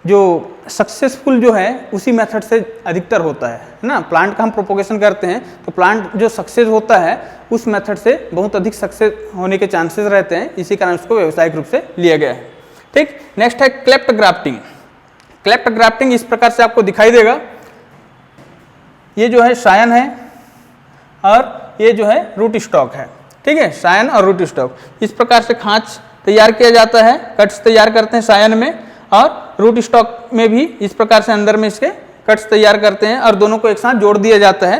जो सक्सेसफुल जो है उसी मेथड से अधिकतर होता है ना। प्लांट का हम प्रोपोगेशन करते हैं तो प्लांट जो सक्सेस होता है उस मेथड से बहुत अधिक सक्सेस होने के चांसेस रहते हैं, इसी कारण उसको व्यावसायिक रूप से लिया गया है। ठीक, नेक्स्ट है क्लेफ्ट ग्राफ्टिंग। क्लेफ्ट ग्राफ्टिंग इस प्रकार से आपको दिखाई देगा, ये जो है सायन है और ये जो है रूट स्टॉक है। ठीक है, सायन और रूट स्टॉक, इस प्रकार से खांच तैयार किया जाता है, कट्स तैयार करते हैं सायन में, और रूट स्टॉक में भी इस प्रकार से अंदर में इसके कट्स तैयार करते हैं और दोनों को एक साथ जोड़ दिया जाता है।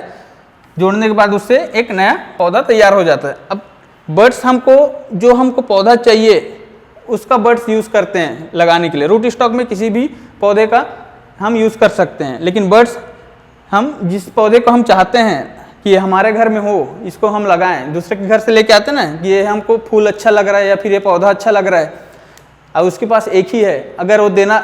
जोड़ने के बाद उससे एक नया पौधा तैयार हो जाता है। अब बर्ड्स हमको पौधा चाहिए उसका बर्ड्स यूज़ करते हैं लगाने के लिए। रूट स्टॉक में किसी भी पौधे का हम यूज़ कर सकते हैं, लेकिन बर्ड्स हम जिस पौधे को हम चाहते हैं कि ये हमारे घर में हो, इसको हम लगाएं, दूसरे के घर से लेके आते हैं ना कि ये हमको फूल अच्छा लग रहा है या फिर ये पौधा अच्छा लग रहा है, और उसके पास एक ही है, अगर वो देना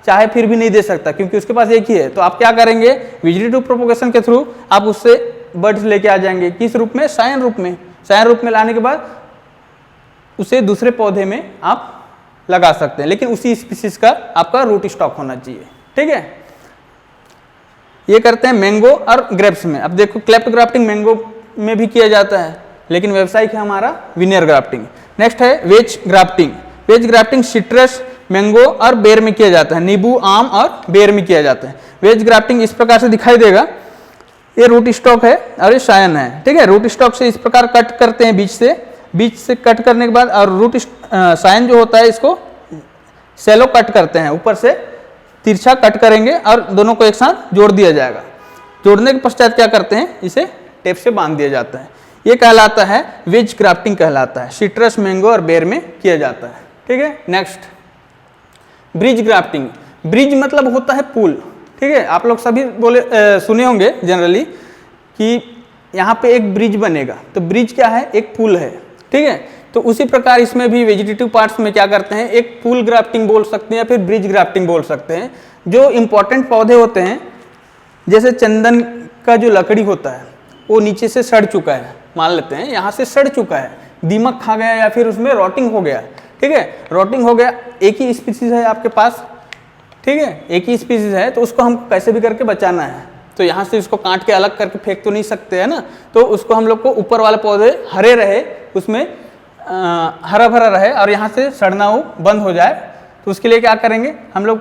चाहे फिर भी नहीं दे सकता क्योंकि उसके पास एक ही है, तो आप क्या करेंगे, वेजिटेटिव प्रोपोगेशन के थ्रू आप उससे बर्ड्स लेके आ जाएंगे। किस रूप में? सायन रूप में। सायन रूप में लाने के बाद उसे दूसरे पौधे में आप लगा सकते हैं, लेकिन उसी स्पीसीज का आपका रूट स्टॉक होना चाहिए। ठीक है, ये करते हैं मैंगो और ग्रेप्स में। अब देखो क्लेफ्ट ग्राफ्टिंग मैंगो में भी किया जाता है, लेकिन व्यावसायिक है हमारा विनियर ग्राफ्टिंग। नेक्स्ट है veg grafting. Wedge grafting citrus, mango और बेर में किया जाता है, नींबू, आम और बेर में किया जाता है। वेज ग्राफ्टिंग इस प्रकार से दिखाई देगा, ये रूट स्टॉक है और ये सायन है। ठीक है, रूट स्टॉक से इस प्रकार कट करते हैं बीच से कट करने के बाद, और सायन जो होता है इसको सेलो कट करते हैं, ऊपर से तिरछा कट करेंगे और दोनों को एक साथ जोड़ दिया जाएगा। जोड़ने के पश्चात क्या करते हैं, इसे टेप से बांध दिया जाता है। ये कहलाता है वेज ग्राफ्टिंग कहलाता है, सिट्रस, मैंगो और बेर में किया जाता है। ठीक है, नेक्स्ट ब्रिज ग्राफ्टिंग। ब्रिज मतलब होता है पुल। ठीक है, आप लोग सभी सुने होंगे जनरली कि यहाँ पे एक ब्रिज बनेगा, तो ब्रिज क्या है, एक पुल है। ठीक है, तो उसी प्रकार इसमें भी वेजिटेटिव पार्ट्स में क्या करते हैं, एक पुल ग्राफ्टिंग बोल सकते हैं या फिर ब्रिज ग्राफ्टिंग बोल सकते हैं। जो इंपॉर्टेंट पौधे होते हैं, जैसे चंदन का जो लकड़ी होता है वो नीचे से सड़ चुका है, मान लेते हैं यहाँ से सड़ चुका है, दीमक खा गया या फिर उसमें रॉटिंग हो गया। ठीक है, रॉटिंग हो गया, एक ही स्पीसीज है आपके पास, ठीक है, एक ही स्पीसीज है, तो उसको हम कैसे भी करके बचाना है, तो यहाँ से उसको काट के अलग करके फेंक तो नहीं सकते है ना, तो उसको हम लोग को ऊपर वाले पौधे हरे रहे, उसमें हरा भरा रहे और यहाँ से सड़ना वो बंद हो जाए, तो उसके लिए क्या करेंगे, हम लोग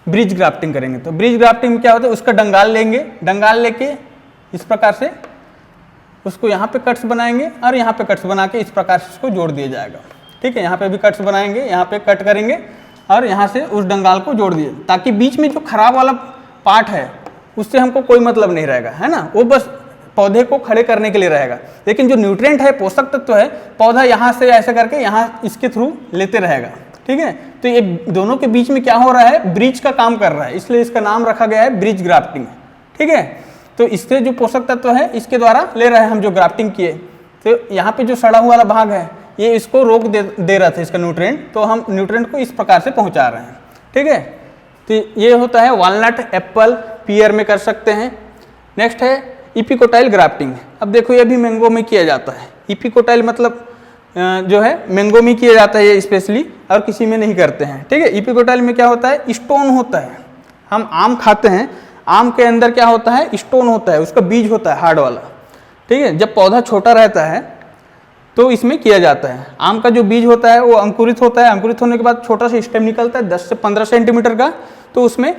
ब्रिज ग्राफ्टिंग करेंगे। तो ब्रिज ग्राफ्टिंग में क्या होता है, उसका डंगाल लेंगे, डंगाल लेके इस प्रकार से उसको यहाँ पे कट्स बनाएंगे और यहाँ पे कट्स बना के इस प्रकार से उसको जोड़ दिया जाएगा। ठीक है, यहाँ पे भी कट्स बनाएंगे, यहाँ पे कट करेंगे और यहाँ से उस डंगाल को जोड़ दिए, ताकि बीच में जो खराब वाला पार्ट है उससे हमको कोई मतलब नहीं रहेगा, है ना, वो बस पौधे को खड़े करने के लिए रहेगा। लेकिन जो न्यूट्रिएंट है, पोषक तत्व है, पौधा यहाँ से ऐसे करके यहाँ इसके थ्रू लेते रहेगा। ठीक है, तो ये दोनों के बीच में क्या हो रहा है, ब्रिज का काम कर रहा है, इसलिए इसका नाम रखा गया है ब्रिज ग्राफ्टिंग। ठीक है, तो इससे जो पोषक तत्व है इसके द्वारा ले रहे हैं हम जो ग्राफ्टिंग किए, तो यहाँ पे जो सड़ा हुआ वाला भाग है ये इसको रोक दे रहा था इसका न्यूट्रिएंट, तो हम न्यूट्रिएंट को इस प्रकार से पहुँचा रहे हैं। ठीक है, तो ये होता है वालनट, एप्पल, पियर में कर सकते हैं। नेक्स्ट है इपिकोटाइल ग्राफ्टिंग। अब देखो ये भी मैंगो में किया जाता है। इपिकोटाइल मतलब जो है मैंगो में किया जाता है ये स्पेशली, और किसी में नहीं करते हैं। ठीक है, इपिकोटाइल में क्या होता है, स्टोन होता है। हम आम खाते हैं, आम के अंदर क्या होता है, स्टोन होता है, उसका बीज होता है हार्ड वाला। ठीक है, जब पौधा छोटा रहता है तो इसमें किया जाता है। आम का जो बीज होता है वो अंकुरित होता है, अंकुरित होने के बाद छोटा सा स्टेम निकलता है 10 से 15 सेंटीमीटर का, तो उसमें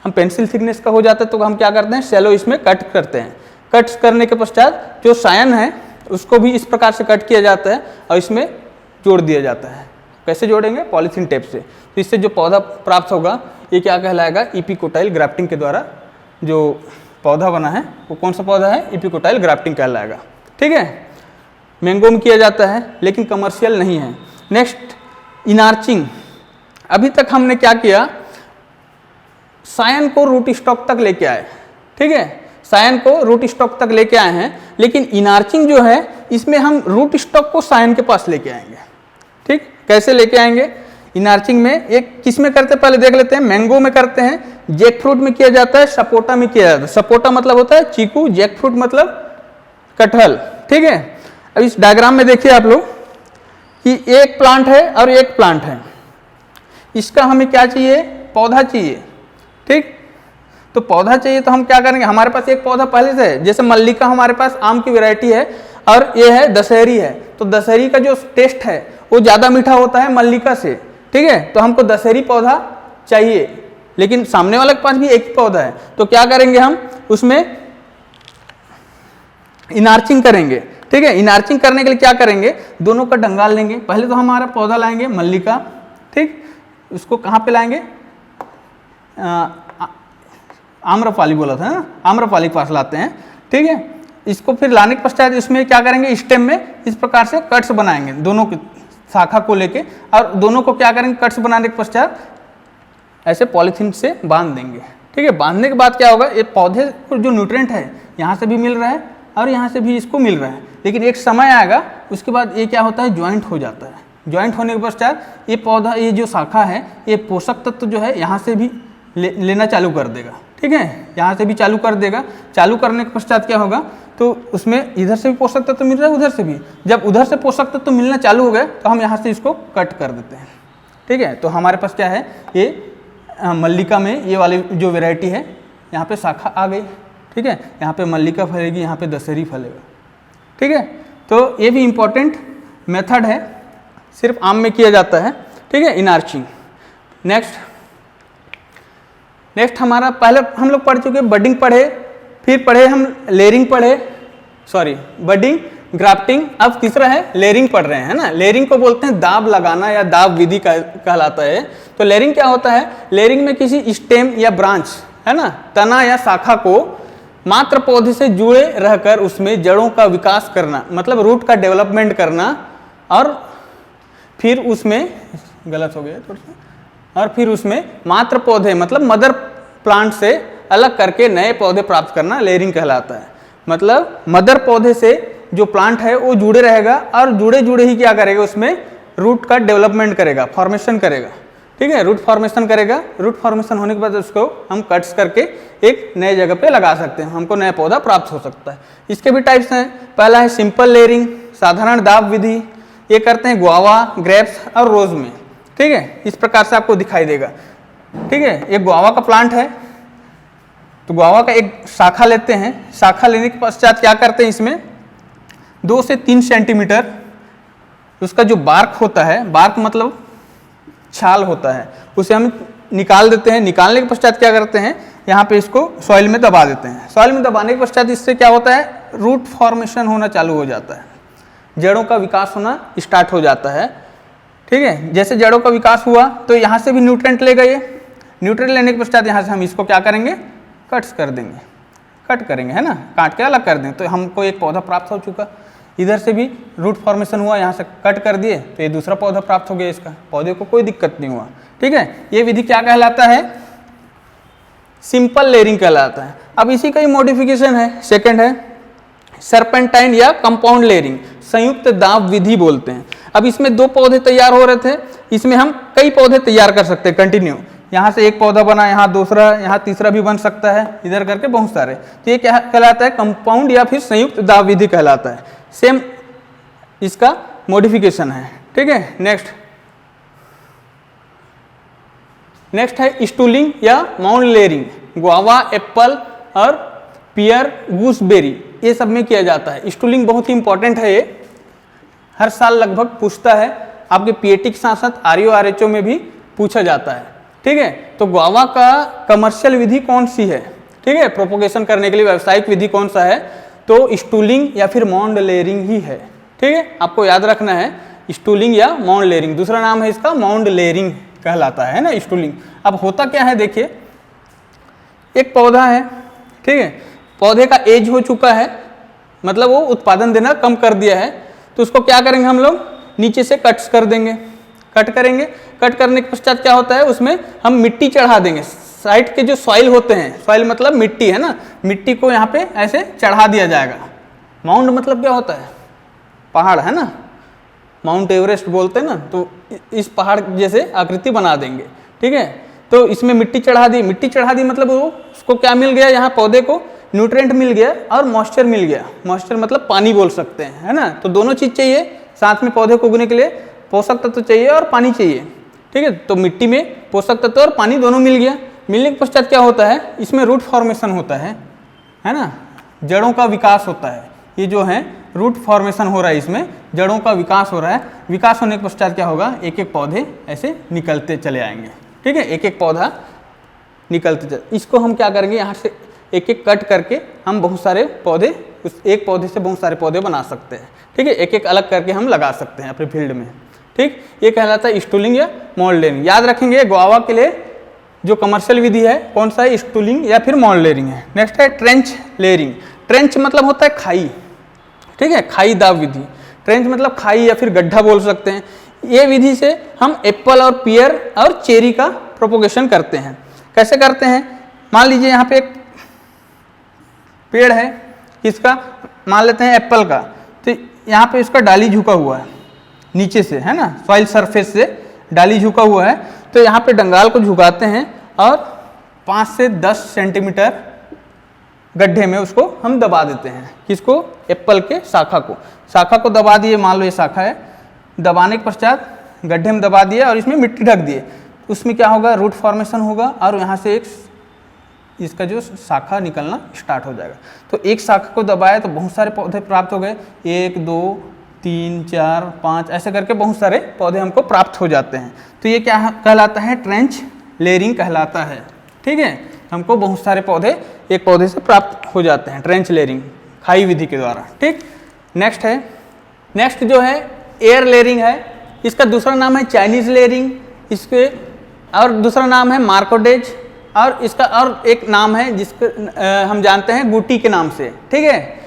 हम पेंसिल थिकनेस का हो जाता है, तो हम क्या करते हैं, शैलो इसमें कट करते हैं। कट करने के पश्चात जो सायन है उसको भी इस प्रकार से कट किया जाता है और इसमें जोड़ दिया जाता है। कैसे जोड़ेंगे, पॉलीथीन टेप से। तो इससे जो पौधा प्राप्त होगा ये क्या कहलाएगा, इपिकोटाइल ग्राफ्टिंग के द्वारा जो पौधा बना है वो कौन सा पौधा है, इपिकोटाइल ग्राफ्टिंग कहलाएगा। ठीक है, मैंगो में किया जाता है लेकिन कमर्शियल नहीं है। नेक्स्ट इनार्चिंग। अभी तक हमने क्या किया, सायन को रूट स्टॉक तक लेके आए। ठीक है, सायन को रूट स्टॉक तक लेके आए हैं, लेकिन इनार्चिंग जो है इसमें हम रूट स्टॉक को सायन के पास लेके आएंगे। ठीक, कैसे लेके आएंगे, इनार्चिंग में एक किस में करते हैं पहले देख लेते हैं। मैंगो में करते हैं, जैक फ्रूट में किया जाता है, सपोटा में किया जाता है। सपोटा मतलब होता है चीकू, जैक फ्रूट मतलब कटहल। ठीक है, अब इस डायग्राम में देखिए आप लोग, कि एक प्लांट है और एक प्लांट है, इसका हमें क्या चाहिए, पौधा चाहिए। ठीक, तो पौधा चाहिए तो हम क्या करेंगे, हमारे पास एक पौधा पहले से है, जैसे मल्लिका हमारे पास आम की वैरायटी है और ये है दशहरी है, तो दशहरी का जो टेस्ट है वो ज़्यादा मीठा होता है मल्लिका से। ठीक है, तो हमको दशहरी पौधा चाहिए, लेकिन सामने वाले के पास भी एक ही पौधा है, तो क्या करेंगे हम उसमें इनार्चिंग करेंगे। ठीक है, इनार्चिंग करने के लिए क्या करेंगे, दोनों का डंगाल लेंगे। पहले तो हमारा पौधा लाएंगे मल्लिका, ठीक, उसको कहाँ पे लाएंगे, आम्रपाली बोला था ना, आम्रपाली के पास लाते हैं। ठीक है, इसको फिर लाने के पश्चात इसमें क्या करेंगे, स्टेम में इस प्रकार से कट्स बनाएंगे दोनों की शाखा को लेके, और दोनों को क्या करेंगे, कट्स बनाने के पश्चात ऐसे पॉलीथीन से बांध देंगे। ठीक है, बांधने के बाद क्या होगा, ये पौधे को जो न्यूट्रिएंट है यहाँ से भी मिल रहा है और यहाँ से भी इसको मिल रहा है, लेकिन एक समय आएगा उसके बाद ये क्या होता है, ज्वाइंट हो जाता है। ज्वाइंट होने के पश्चात ये पौधा, ये जो शाखा है, ये पोषक तत्व जो है यहाँ से भी लेना चालू कर देगा। ठीक है, यहाँ से भी चालू कर देगा। चालू करने के पश्चात क्या होगा, तो उसमें इधर से भी पोषक तत्व मिल रहा है, उधर से भी। जब उधर से पोषक तत्व मिलना चालू हो गए तो हम यहाँ से इसको कट कर देते हैं। ठीक है, तो हमारे पास क्या है, ये मल्लिका में ये वाली जो वैरायटी है, यहाँ पे शाखा आ गई। ठीक है, यहाँ पे मल्लिका फलेगी, यहाँ पे दशहरी फलेगा। ठीक है, तो ये भी इम्पोर्टेंट मेथड है, सिर्फ आम में किया जाता है। ठीक है, इनार्चिंग। नेक्स्ट हमारा, पहले हम लोग पढ़ चुके, बडिंग पढ़े, फिर पढ़े हम लेयरिंग पढ़े, बडिंग, ग्राफ्टिंग, अब तीसरा है लेयरिंग पढ़ रहे हैं ना। लेयरिंग को बोलते हैं दाब लगाना या दाब विधि कहलाता है। तो लेयरिंग क्या होता है, लेयरिंग में किसी स्टेम या ब्रांच है ना, तना या शाखा को मात्र पौधे से जुड़े रहकर उसमें जड़ों का विकास करना, मतलब रूट का डेवलपमेंट करना, और फिर उसमें, गलत हो गया थोड़ा सा, और फिर उसमें मात्र पौधे मतलब मदर प्लांट से अलग करके नए पौधे प्राप्त करना लेयरिंग कहलाता है। मतलब मदर पौधे से जो प्लांट है वो जुड़े रहेगा और जुड़े जुड़े ही क्या करेगा, उसमें रूट का डेवलपमेंट करेगा, फॉर्मेशन करेगा। ठीक है, रूट फॉर्मेशन करेगा। रूट फॉर्मेशन होने के बाद उसको हम कट्स करके एक नए जगह पे लगा सकते हैं, हमको नया पौधा प्राप्त हो सकता है। इसके भी टाइप्स हैं। पहला है सिंपल लेयरिंग, साधारण दाब विधि, ये करते हैं गुआवा, ग्रेप्स और रोज में। ठीक है, इस प्रकार से आपको दिखाई देगा। ठीक है, ये गुआवा का प्लांट है, तो गुआवा का एक शाखा लेते हैं। शाखा लेने के पश्चात क्या करते हैं, इसमें 2 से 3 सेंटीमीटर उसका जो बार्क होता है, बार्क मतलब छाल होता है, उसे हम निकाल देते हैं। निकालने के पश्चात क्या करते हैं, यहाँ पे इसको सॉइल में दबा देते हैं। सॉइल में दबाने के पश्चात इससे क्या होता है, रूट फॉर्मेशन होना चालू हो जाता है, जड़ों का विकास होना स्टार्ट हो जाता है। ठीक है, जैसे जड़ों का विकास हुआ तो यहाँ से भी न्यूट्रिएंट लेगा। ये न्यूट्रिएंट लेने के पश्चात यहाँ से हम इसको क्या करेंगे, कट्स कर देंगे, कट करेंगे, है ना, काट के अलग कर देंगे, तो हमको एक पौधा प्राप्त हो चुका। इधर से भी रूट फॉर्मेशन हुआ, यहाँ से कट कर दिए तो ये दूसरा पौधा प्राप्त हो गया, इसका पौधे को कोई दिक्कत नहीं हुआ। ठीक है, ये विधि क्या कहलाता है, सिंपल लेयरिंग कहलाता है। अब इसी का ही मॉडिफिकेशन है, सेकंड है सर्पेंटाइन या कंपाउंड लेयरिंग, संयुक्त दाब विधि बोलते हैं। अब इसमें 2 पौधे तैयार हो रहे थे, इसमें हम कई पौधे तैयार कर सकते हैं कंटिन्यू। यहाँ से एक पौधा बना, यहाँ दूसरा, यहाँ तीसरा भी बन सकता है, इधर करके बहुत सारे। तो ये क्या कहलाता है, कंपाउंड या फिर संयुक्त दाब विधि कहलाता है। सेम इसका मॉडिफिकेशन है। ठीक है, नेक्स्ट है स्टूलिंग या माउंड लेयरिंग। गुआवा, एप्पल और पियर, गूसबेरी, ये सब में किया जाता है। स्टूलिंग बहुत ही इंपॉर्टेंट है, ये हर साल लगभग पूछता है, आपके पीएटी के साथ साथ आरयू आरएचओ में भी पूछा जाता है। ठीक है, तो गुआवा का कमर्शियल विधि कौन सी है, ठीक है, प्रोपोगेशन करने के लिए व्यावसायिक विधि कौन सा है, तो स्टूलिंग या फिर माउंड लेयरिंग ही है। ठीक है, आपको याद रखना है, स्टूलिंग या माउंड लेयरिंग, दूसरा नाम है इसका माउंड लेयरिंग कहलाता है ना, स्टूलिंग। अब होता क्या है, देखिए एक पौधा है, ठीक है, पौधे का एज हो चुका है, मतलब वो उत्पादन देना कम कर दिया है, तो उसको क्या करेंगे हम लोग, नीचे से कट्स कर देंगे, कट करेंगे। कट करने के पश्चात क्या होता है, उसमें हम मिट्टी चढ़ा देंगे। साइड के जो सॉइल होते हैं, सॉइल मतलब मिट्टी है ना, मिट्टी को यहाँ पे ऐसे चढ़ा दिया जाएगा। माउंड मतलब क्या होता है, पहाड़ है ना, माउंट एवरेस्ट बोलते हैं ना, तो इस पहाड़ जैसे आकृति बना देंगे। ठीक है, तो इसमें मिट्टी चढ़ा दी, मिट्टी चढ़ा दी मतलब वो उसको क्या मिल गया, यहाँ पौधे को न्यूट्रिएंट मिल गया और मॉइस्चर मिल गया। मॉइस्चर मतलब पानी बोल सकते हैं, है ना। तो दोनों चीज़ चाहिए साथ में पौधे को उगने के लिए, पोषक तत्व चाहिए और पानी चाहिए, ठीक है। तो मिट्टी में पोषक तत्व और पानी दोनों मिल गया। मिलने के पश्चात क्या होता है, इसमें रूट फॉर्मेशन होता है ना, जड़ों का विकास होता है। ये जो है रूट फॉर्मेशन हो रहा है, इसमें जड़ों का विकास हो रहा है। विकास होने के पश्चात क्या होगा, एक एक पौधे ऐसे निकलते चले आएंगे, ठीक है। एक एक पौधा निकलते चले, इसको हम क्या करेंगे, यहाँ से एक एक कट करके हम बहुत सारे पौधे, उस एक पौधे से बहुत सारे पौधे बना सकते हैं, ठीक है। एक एक अलग करके हम लगा सकते हैं अपने फील्ड में, ठीक। ये कहलाता है स्टूलिंग या मोल्ड लेयरिंग। याद रखेंगे गुआवा के लिए जो कमर्शियल विधि है कौन सा है, स्टूलिंग या फिर मोल्ड लेयरिंग है। नेक्स्ट है ट्रेंच लेयरिंग। ट्रेंच मतलब होता है खाई, ठीक है, खाई दाव विधि। ट्रेंच मतलब खाई या फिर गड्ढा बोल सकते हैं। ये विधि से हम एप्पल और पियर और चेरी का प्रोपोगेशन करते हैं। कैसे करते हैं, मान लीजिए यहाँ पे एक पेड़ है, किसका, मान लेते हैं एप्पल का। तो यहाँ पे इसका डाली झुका हुआ है नीचे से, है ना, सॉइल सरफेस से डाली झुका हुआ है। तो यहाँ पे डंगाल को झुकाते हैं और 5 से 10 सेंटीमीटर गड्ढे में उसको हम दबा देते हैं। किसको, एप्पल के शाखा को। शाखा को दबा दिए, मान लो ये शाखा है, दबाने के पश्चात गड्ढे में दबा दिया और इसमें मिट्टी ढक दिए। उसमें क्या होगा, रूट फॉर्मेशन होगा और यहाँ से एक इसका जो शाखा निकलना स्टार्ट हो जाएगा। तो एक शाखा को दबाया तो बहुत सारे पौधे प्राप्त हो गए, 1 2 3 4 5 ऐसे करके बहुत सारे पौधे हमको प्राप्त हो जाते हैं। तो ये क्या कहलाता है, ट्रेंच लेयरिंग कहलाता है, ठीक है। हमको बहुत सारे पौधे एक पौधे से प्राप्त हो जाते हैं ट्रेंच लेयरिंग, खाई विधि के द्वारा, ठीक। नेक्स्ट है, नेक्स्ट जो है एयर लेयरिंग है। इसका दूसरा नाम है चाइनीज लेयरिंग, इसके और दूसरा नाम है मार्कोडेज, और इसका और एक नाम है जिसको हम जानते हैं गुटी के नाम से, ठीक है।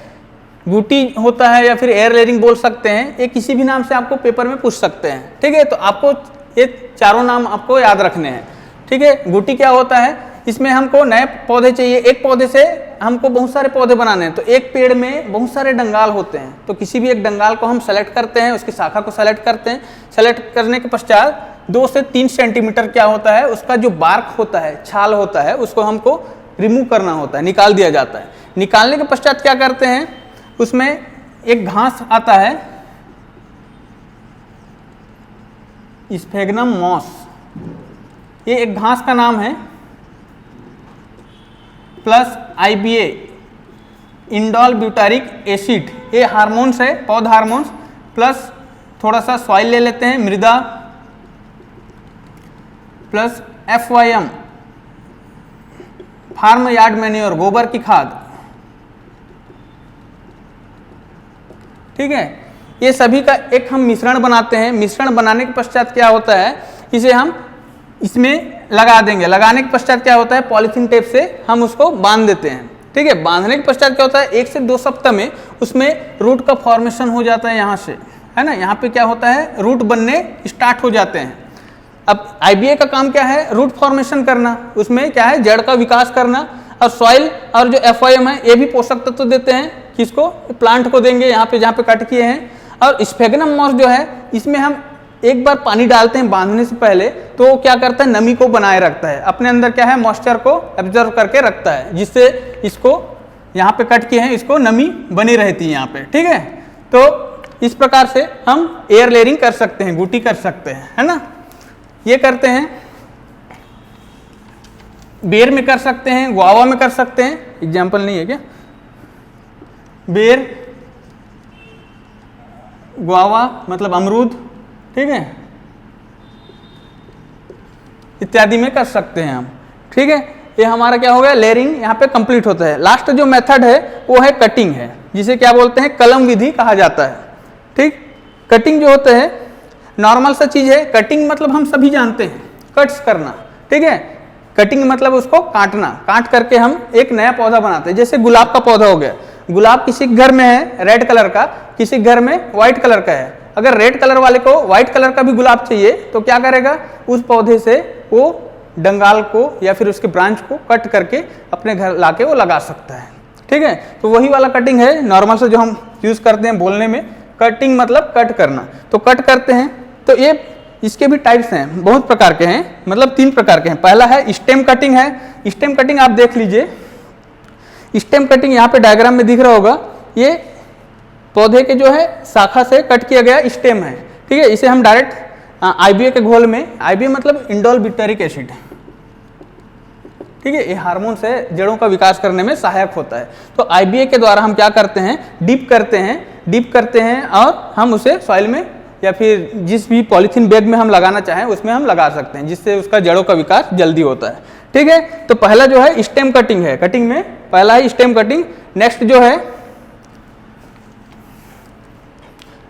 गुटी होता है या फिर एयर लेयरिंग बोल सकते हैं, ये किसी भी नाम से आपको पेपर में पूछ सकते हैं, ठीक है। तो आपको ये चारों नाम आपको याद रखने हैं, ठीक है। गुटी क्या होता है, इसमें हमको नए पौधे चाहिए, एक पौधे से हमको बहुत सारे पौधे बनाने हैं। तो एक पेड़ में बहुत सारे डंगाल होते हैं, तो किसी भी एक डंगाल को हम सेलेक्ट करते हैं, उसकी शाखा को सेलेक्ट करते हैं। सेलेक्ट करने के पश्चात 2 से 3 सेंटीमीटर क्या होता है, उसका जो बार्क होता है, छाल होता है, उसको हमको रिमूव करना होता है, निकाल दिया जाता है। निकालने के पश्चात क्या करते हैं, उसमें एक घास आता है, स्फेगनम मॉस, ये एक घास का नाम है, plus IBA indole butyric acid, ये हार्मोन्स है, पौध हार्मोन्स, प्लस थोड़ा सा सॉइल ले लेते हैं, मृदा, plus FYM farm yard manure, गोबर की खाद, ठीक है। ये सभी का एक हम मिश्रण बनाते हैं। मिश्रण बनाने के पश्चात क्या होता है, इसे हम इसमें लगा देंगे। लगाने के पश्चात क्या होता है, पॉलीथीन टेप से हम उसको बांध देते हैं, ठीक है। बांधने के पश्चात क्या होता है, 1 से 2 सप्ताह में उसमें रूट का फॉर्मेशन हो जाता है, यहाँ से, है ना। यहाँ पे क्या होता है, रूट बनने स्टार्ट हो जाते हैं। अब IBA का काम क्या है, रूट फॉर्मेशन करना, उसमें क्या है, जड़ का विकास करना। और सॉइल और जो FYM है, ये भी पोषक तत्व देते हैं, किसको, प्लांट को देंगे, यहाँ पे जहाँ पे कट किए हैं। और स्फेगनम मॉस जो है, इसमें हम एक बार पानी डालते हैं बांधने से पहले, तो वो क्या करता है, नमी को बनाए रखता है, अपने अंदर क्या है, मॉइस्चर को एब्जॉर्व करके रखता है, जिससे इसको यहाँ पे कट किए हैं, इसको नमी बनी रहती है यहाँ पे, ठीक है। तो इस प्रकार से हम एयर लेयरिंग कर सकते हैं, गुटी कर सकते हैं, है ना। ये करते हैं, बेर में कर सकते हैं, गुआवा में कर सकते हैं। एग्जाम्पल नहीं है क्या, बेर, गुआवा मतलब अमरूद, ठीक है, इत्यादि में कर सकते हैं हम, ठीक है। ये हमारा क्या हो गया, लेयरिंग यहाँ पे कंप्लीट होता है। लास्ट जो मेथड है वो है कटिंग है, जिसे क्या बोलते हैं, कलम विधि कहा जाता है, ठीक। कटिंग जो होता है नॉर्मल सा चीज है। कटिंग मतलब हम सभी जानते हैं, कट्स करना, ठीक है। कटिंग मतलब उसको काटना, काट करके हम एक नया पौधा बनाते हैं। जैसे गुलाब का पौधा हो गया, गुलाब किसी घर में है रेड कलर का, किसी घर में व्हाइट कलर का है। अगर रेड कलर वाले को व्हाइट कलर का भी गुलाब चाहिए तो क्या करेगा, उस पौधे से वो डंगाल को या फिर उसके ब्रांच को कट करके अपने घर लाके वो लगा सकता है, ठीक है। तो वही वाला कटिंग है नॉर्मल से जो हम यूज करते हैं बोलने में। कटिंग मतलब कट करना, तो कट करते हैं। तो ये इसके भी टाइप्स हैं, बहुत प्रकार के हैं, मतलब 3 प्रकार के हैं। पहला है स्टेम कटिंग है। स्टेम कटिंग आप देख लीजिए, स्टेम कटिंग यहाँ पे डायग्राम में दिख रहा होगा, ये पौधे के जो है शाखा से कट किया गया स्टेम है, ठीक है। इसे हम डायरेक्ट आईबीए के घोल में, आईबीए मतलब इंडोल ब्यूटेरिक एसिड, ठीक है, ये हार्मोन से जड़ों का विकास करने में सहायक होता है। तो आईबीए के द्वारा हम क्या करते हैं, डीप करते हैं और हम उसे सॉइल में या फिर जिस भी पॉलीथीन बैग में हम लगाना चाहें उसमें हम लगा सकते हैं, जिससे उसका जड़ों का विकास जल्दी होता है, ठीक है। तो पहला जो है स्टेम कटिंग है, कटिंग में पहला है स्टेम कटिंग। नेक्स्ट जो है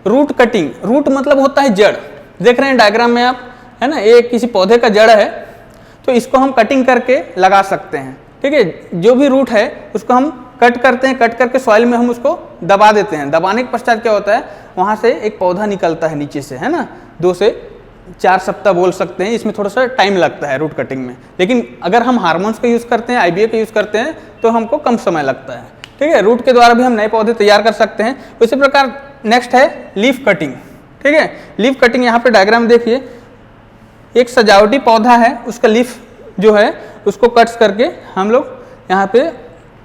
रूट कटिंग। रूट मतलब होता है जड़, देख रहे हैं डायग्राम में आप, है ना, ये किसी पौधे का जड़ है, तो इसको हम कटिंग करके लगा सकते हैं, ठीक है। जो भी रूट है उसको हम कट करते हैं, कट करके सॉइल में हम उसको दबा देते हैं। दबाने के पश्चात क्या होता है, वहाँ से एक पौधा निकलता है नीचे से, है ना, 2 से 4 सप्ताह बोल सकते हैं। इसमें थोड़ा सा टाइम लगता है रूट कटिंग में, लेकिन अगर हम हार्मोन्स का यूज़ करते हैं, आईबीए का यूज़ करते हैं तो हमको कम समय लगता है, ठीक है। रूट के द्वारा भी हम नए पौधे तैयार कर सकते हैं। उसी प्रकार नेक्स्ट है लीफ कटिंग, ठीक है। लीफ कटिंग यहाँ पे डायग्राम देखिए, एक सजावटी पौधा है, उसका लीफ जो है उसको कट्स करके हम लोग यहाँ पे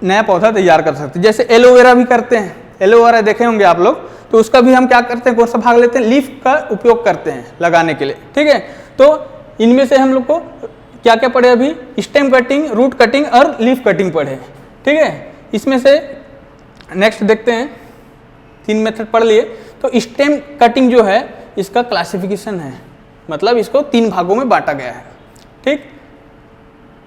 नया पौधा तैयार कर सकते हैं। जैसे एलोवेरा भी करते हैं, एलोवेरा देखे होंगे आप लोग, तो उसका भी हम क्या करते हैं, कौन सा भाग लेते हैं, लीफ का उपयोग करते हैं लगाने के लिए, ठीक है। तो इनमें से हम लोग को क्या क्या पढ़े अभी, स्टेम कटिंग, रूट कटिंग और लीफ कटिंग पढ़े, ठीक है। इसमें से नेक्स्ट देखते हैं, 3 मेथड पढ़ लिए। तो स्टेम कटिंग जो है इसका क्लासिफिकेशन है, मतलब इसको 3 भागों में बांटा गया है, ठीक।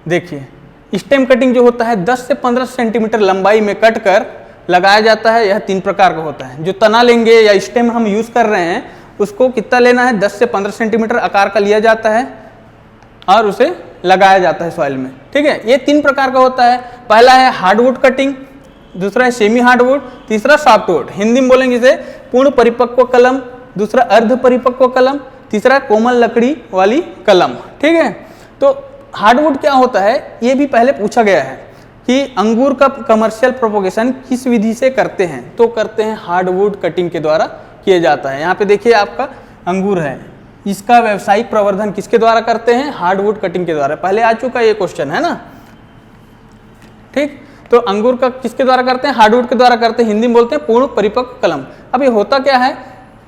देखिए स्टेम कटिंग जो होता है 10 से 15 सेंटीमीटर लंबाई में कट कर लगाया जाता है। यह 3 प्रकार का होता है। जो तना लेंगे या स्टेम हम यूज कर रहे हैं उसको कितना लेना है, 10 से 15 सेंटीमीटर आकार का लिया जाता है और उसे लगाया जाता है सॉइल में, ठीक है। ये 3 प्रकार का होता है। पहला है हार्डवुड कटिंग, दूसरा है सेमी हार्डवुड, तीसरा सॉफ्टवुड। हिंदी में बोलेंगे इसे पूर्ण परिपक्व कलम, दूसरा अर्ध परिपक्व कलम, तीसरा कोमल लकड़ी वाली कलम, ठीक है। तो हार्डवुड क्या होता है, ये भी पहले पूछा गया है कि अंगूर का कमर्शियल प्रोपोगेशन किस विधि से करते हैं, तो करते हैं हार्डवुड कटिंग के द्वारा किया जाता है। यहाँ पे देखिए आपका अंगूर है, इसका व्यावसायिक प्रवर्धन किसके द्वारा करते हैं, हार्डवुड कटिंग के द्वारा। पहले आ चुका ये क्वेश्चन, है ना, ठीक। तो अंगूर का किसके द्वारा करते हैं, हार्डवुड के द्वारा करते हैं। हिंदी में बोलते हैं पूर्ण परिपक्व कलम। अब ये होता क्या है,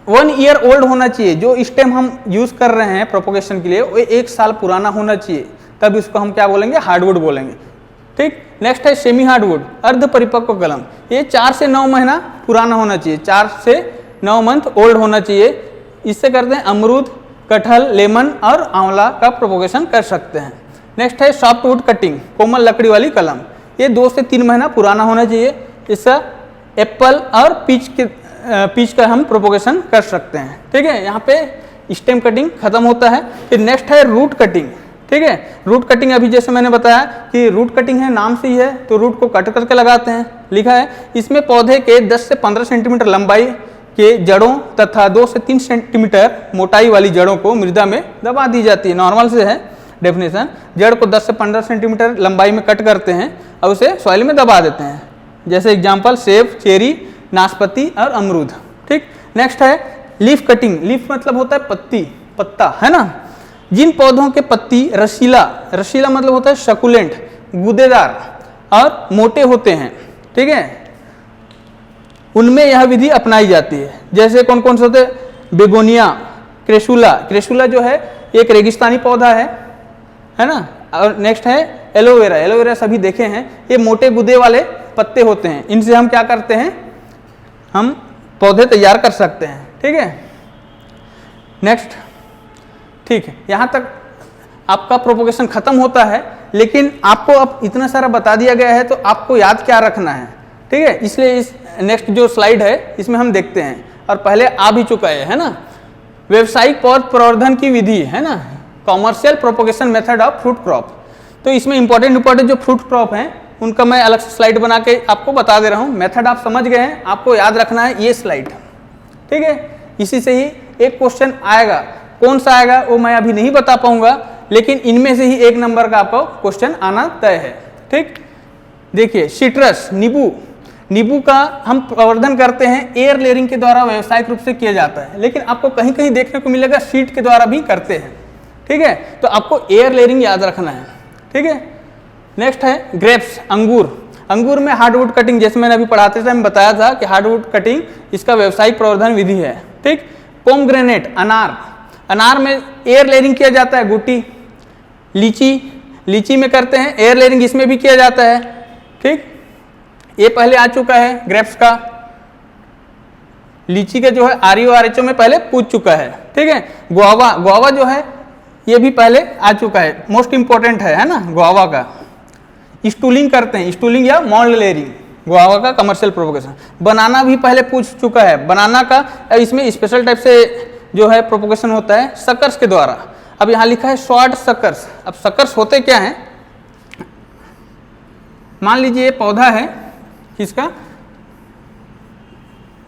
1 ईयर ओल्ड होना चाहिए। जो स्टेम हम यूज कर रहे हैं प्रोपोगेशन के लिए वो 1 साल पुराना होना चाहिए, तब इसको हम क्या बोलेंगे, हार्डवुड बोलेंगे, ठीक। नेक्स्ट है सेमी हार्डवुड, अर्ध परिपक्व कलम। ये 4 से 9 महीना पुराना होना चाहिए, 4 से 9 मंथ ओल्ड होना चाहिए। इससे करते हैं अमरूद, कटहल, लेमन और आंवला का प्रोपोगेशन कर सकते हैं। नेक्स्ट है सॉफ्टवुड कटिंग, कोमल लकड़ी वाली कलम। ये 2 से 3 महीना पुराना होना चाहिए। इसका एप्पल और पीच का हम प्रोपोगेशन कर सकते हैं, ठीक है। यहाँ पे स्टेम कटिंग खत्म होता है। फिर नेक्स्ट है रूट कटिंग, ठीक है। रूट कटिंग अभी जैसे मैंने बताया कि रूट कटिंग है, नाम से ही है, तो रूट को कट करके लगाते हैं, लिखा है। इसमें पौधे के 10 से 15 सेंटीमीटर लंबाई के जड़ों तथा 2 से 3 सेंटीमीटर मोटाई वाली जड़ों को मृदा में दबा दी जाती है। नॉर्मल से है डेफिनेशन, जड़ को 10 से 15 सेंटीमीटर लंबाई में कट करते हैं और उसे सॉइल में दबा देते हैं। जैसे एग्जाम्पल सेब, चेरी, नाशपाती और अमरूद, ठीक। नेक्स्ट है लीफ कटिंग। लीफ मतलब होता है पत्ती, पत्ता, है ना। जिन पौधों के पत्ती रसीला मतलब होता है शकुलेंट, गूदेदार और मोटे होते हैं, ठीक है, उनमें यह विधि अपनाई जाती है। जैसे कौन कौन से होते हैं, बेगोनिया, क्रेसुला जो है एक रेगिस्तानी पौधा है ना। और नेक्स्ट है एलोवेरा सभी देखे हैं, ये मोटे गुदे वाले पत्ते होते हैं। इनसे हम क्या करते हैं, हम पौधे तैयार कर सकते हैं, ठीक है। नेक्स्ट, ठीक है, यहाँ तक आपका प्रोपोगेशन खत्म होता है। लेकिन आपको अब इतना सारा बता दिया गया है तो आपको याद क्या रखना है, ठीक है। इसलिए इस नेक्स्ट जो स्लाइड है इसमें हम देखते हैं, और पहले आ भी चुका है ना, व्यावसायिक पौध प्रवर्धन की विधि, है ना, commercial propagation method of fruit crop. तो इसमें इंपॉर्टेंट जो फ्रूट क्रॉप हैं उनका मैं अलग से स्लाइड बना के आपको बता दे रहा हूँ। मेथड आप समझ गए हैं, आपको याद रखना है ये स्लाइड, ठीक है। इसी से ही एक क्वेश्चन आएगा, कौन सा आएगा वो मैं अभी नहीं बता पाऊंगा, लेकिन इनमें से ही 1 नंबर का आपको क्वेश्चन आना तय है, ठीक। देखिए सिट्रस, नींबू का हम प्रवर्धन करते हैं एयर लेयरिंग के द्वारा, व्यावसायिक रूप से किया जाता है। लेकिन आपको कहीं कहीं देखने को मिलेगा सीड के द्वारा भी करते हैं, ठीक है। तो आपको एयर लेयरिंग याद रखना है, ठीक है। नेक्स्ट है ग्रेप्स, अंगूर में हार्डवुड कटिंग, जैसे मैंने अभी पढ़ाते समय बताया था कि हार्डवुड कटिंग इसका व्यावसायिक प्रवर्धन विधि है। ठीक। पोमग्रेनेट, अनार, अनार में एयर लेयरिंग किया जाता है, गुटी। लीची में करते हैं एयर लेयरिंग, इसमें भी किया जाता है। ठीक, ये पहले आ चुका है ग्रेप्स का, लीची के जो है RURHO में पहले पूछ चुका है। ठीक है, गुआवा जो है ये भी पहले आ चुका है, मोस्ट इंपॉर्टेंट है ना गुआवा का। स्टूलिंग करते हैं, स्टूलिंग या मोल्ड लेयरिंग, गुआवा का कमर्शियल प्रोपोगेशन। बनाना भी पहले पूछ चुका है, बनाना का इसमें स्पेशल टाइप से जो है प्रोपोगेशन होता है सकर्स के द्वारा। अब यहाँ लिखा है शॉर्ट सकर्स। अब सकर्स होते क्या हैं, मान लीजिए ये पौधा है किसका,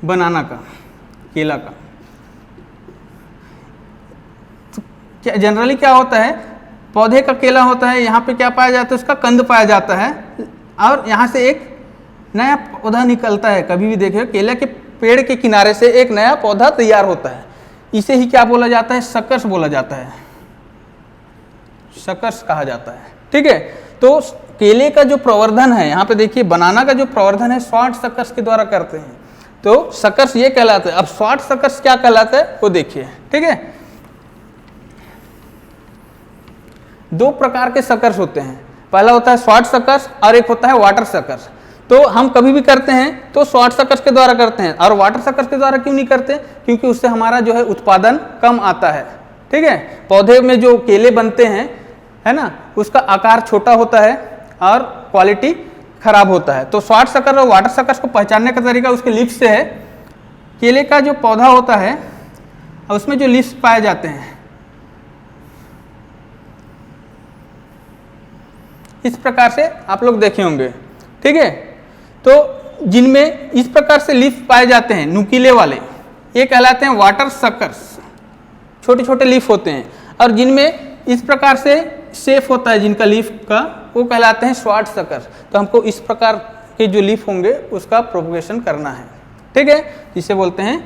बनाना का, केला का। तो क्या जनरली क्या होता है, पौधे का केला होता है, यहाँ पे क्या पाया जाता है, उसका कंद पाया जाता है, और यहाँ से एक नया पौधा निकलता है। कभी भी देखिए केले के पेड़ के किनारे से एक नया पौधा तैयार होता है, इसे ही क्या बोला जाता है, सकर्स बोला जाता है, सकर्स कहा जाता है। ठीक है, तो केले का जो प्रवर्धन है, यहाँ पे देखिए बनाना का जो प्रवर्धन है शॉर्ट सकर्स के द्वारा करते हैं, तो सकर्स ये कहलाते हैं। अब शॉर्ट सकर्स क्या कहलाता है वो देखिए। ठीक है, दो प्रकार के सकर्स होते हैं, पहला होता है शॉर्ट सकर्स और एक होता है वाटर सकर्स। तो हम कभी भी करते हैं तो शॉर्ट सकर्स के द्वारा करते हैं, और वाटर सकर्स के द्वारा क्यों नहीं करते, क्योंकि उससे हमारा जो है उत्पादन कम आता है। ठीक है, पौधे में जो केले बनते हैं है ना, उसका आकार छोटा होता है और क्वालिटी खराब होता है। तो शॉर्ट सकर्स और वाटर सकर्स को पहचानने का तरीका उसके लीव्स से है। केले का जो पौधा होता है उसमें जो लीव्स पाए जाते हैं इस प्रकार से आप लोग देखे होंगे। ठीक है, तो जिनमें इस प्रकार से लीफ पाए जाते हैं नुकीले वाले, ये कहलाते हैं वाटर सकर्स, छोटे छोटे लीफ होते हैं। और जिनमें इस प्रकार से शेप होता है जिनका लीफ का, वो कहलाते हैं शॉर्ट सकर्स। तो हमको इस प्रकार के जो लीफ होंगे उसका प्रोपगेशन करना है। ठीक है, इसे बोलते हैं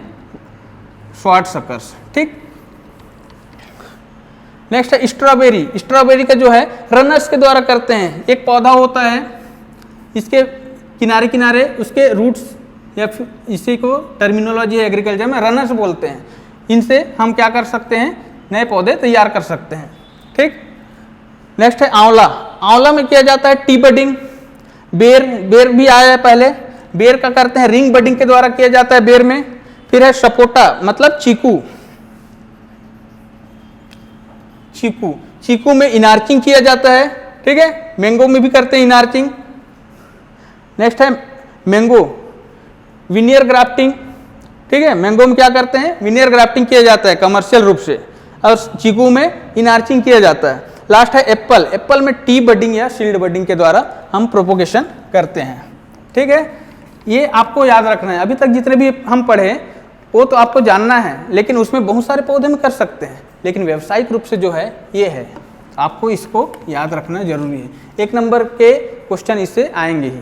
शॉर्ट सकर्स। ठीक, नेक्स्ट है स्ट्रॉबेरी। स्ट्रॉबेरी का जो है रनर्स के द्वारा करते हैं। एक पौधा होता है, इसके किनारे किनारे उसके रूट्स, या फिर इसी को टर्मिनोलॉजी एग्रीकल्चर में रनर्स बोलते हैं। इनसे हम क्या कर सकते हैं, नए पौधे तैयार कर सकते हैं। ठीक, नेक्स्ट है आंवला। आंवला में किया जाता है टी बडिंग। बेर भी आया है पहले, बेर का करते हैं रिंग बडिंग के द्वारा किया जाता है बेर में। फिर है सपोटा, मतलब चीकू। चीकू में इनार्चिंग किया जाता है। ठीक है, मैंगो में भी करते हैं इनार्चिंग। नेक्स्ट है मैंगो, विनियर ग्राफ्टिंग। ठीक है, मैंगो में क्या करते हैं, विनियर ग्राफ्टिंग किया जाता है कमर्शियल रूप से, और चीकू में इनार्चिंग किया जाता है। लास्ट है एप्पल। एप्पल में टी बडिंग या शील्ड बडिंग के द्वारा हम प्रोपोगेशन करते हैं। ठीक है, ये आपको याद रखना है। अभी तक जितने भी हम पढ़े वो तो आपको जानना है, लेकिन उसमें बहुत सारे पौधे में कर सकते हैं, लेकिन व्यावसायिक रूप से जो है ये है, आपको इसको याद रखना जरूरी है। 1 नंबर के क्वेश्चन इससे आएंगे ही।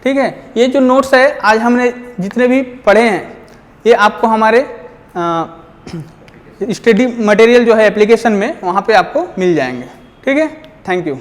ठीक है, ये जो नोट्स है आज हमने जितने भी पढ़े हैं, ये आपको हमारे स्टडी मटेरियल जो है एप्लीकेशन में, वहाँ पे आपको मिल जाएंगे। ठीक है, थैंक यू।